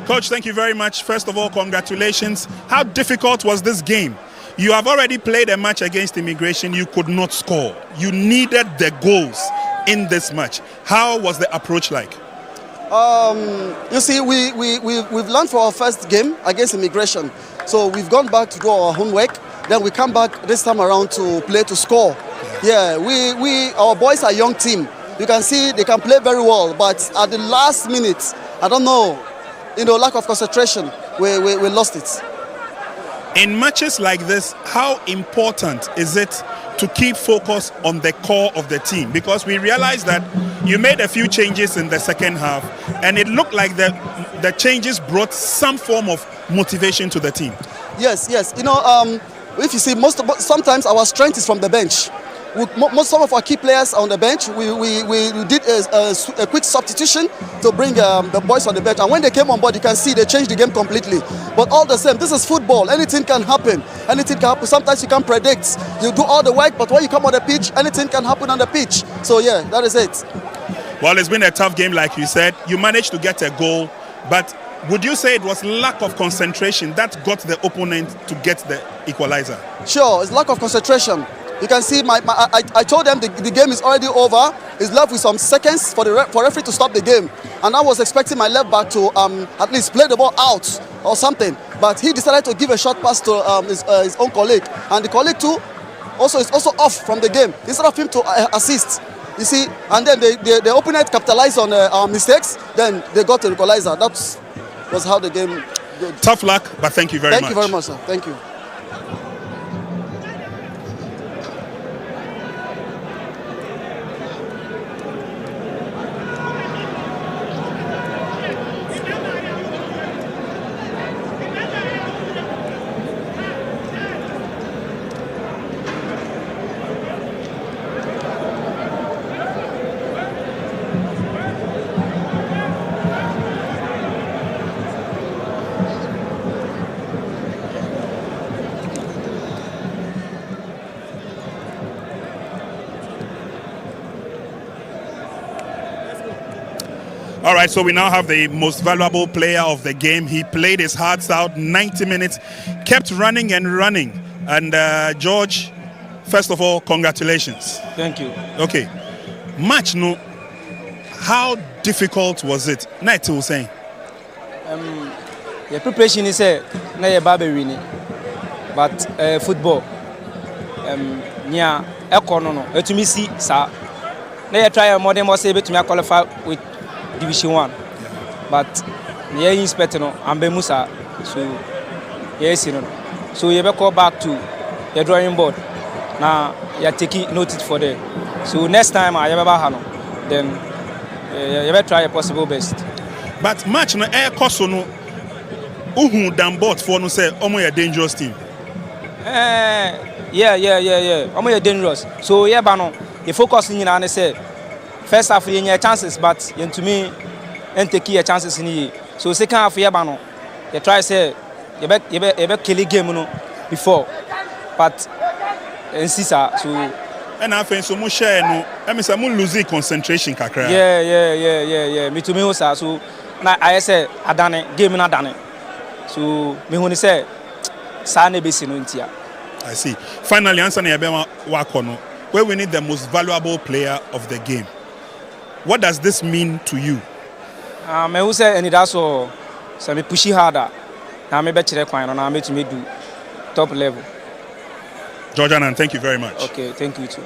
Coach, thank you very much. First of all, congratulations. How difficult was this game? You have already played a match against Immigration. You could not score. You needed the goals in this match. How was the approach like? You see, we've learned for our first game against Immigration. So we've gone back to do our homework. Then we come back this time around to play to score. Yeah, our boys are a young team. You can see they can play very well. But at the last minute, I don't know, lack of concentration, we lost it. In matches like this, how important is it to keep focus on the core of the team? Because we realized that you made a few changes in the second half, and it looked like the changes brought some form of motivation to the team. Yes. If you see, sometimes our strength is from the bench. Some of our key players are on the bench. We did a quick substitution to bring the boys on the bench. And when they came on board, you can see they changed the game completely. But all the same, this is football. Anything can happen. Anything can happen. Sometimes you can't predict. You do all the work, but when you come on the pitch, anything can happen on the pitch. So yeah, that is it. Well, it's been a tough game, like you said. You managed to get a goal, but would you say it was lack of concentration that got the opponent to get the equalizer? Sure, it's lack of concentration. You can see I told them the game is already over. It's left with some seconds for referee to stop the game. And I was expecting my left back to at least play the ball out or something. But he decided to give a short pass to his own colleague. And the colleague too is also off from the game. Instead of him to assist. You see, and then the opponent capitalized on our mistakes. Then they got the equalizer. That was how the game goes. Tough luck, but thank you very much. Thank you very much, sir. Thank you. All right, so we now have the most valuable player of the game. He played his hearts out, 90 minutes, kept running and running. And George, first of all, congratulations. Thank you. Okay, match no. How difficult was it? Night was saying. The preparation is na ye babewini, but football. Nya ekono no. Etumi si sa. Na ye try more than more say betumi qualify with Division 1, but yeah, inspector no ambe musa, so yes, so you go back to the drawing board. Now you taking notice for them. So next time I ever have then you better try your possible best. But match no air cost no. Uhu Danbort for no say omo a dangerous team. Yeah. Omo a dangerous. So yeah, no. The focus in na say. First half, you have chances, but to me, and take your chances in here. So second half, you try to say you bet kill the game before, but and so And I think so much share no. I mean, some losing concentration kakra. Yeah. Me to me also. So na I say adane game na adane. So me who say sa ne be sino ntia. I see. Finally, answer na yabema wakono. Where we need the most valuable player of the game. What does this mean to you? Me who say and that's all. So me pushy harder. Na me be chere kwan na me to me do top level. Georgian, and thank you very much. Okay, thank you too.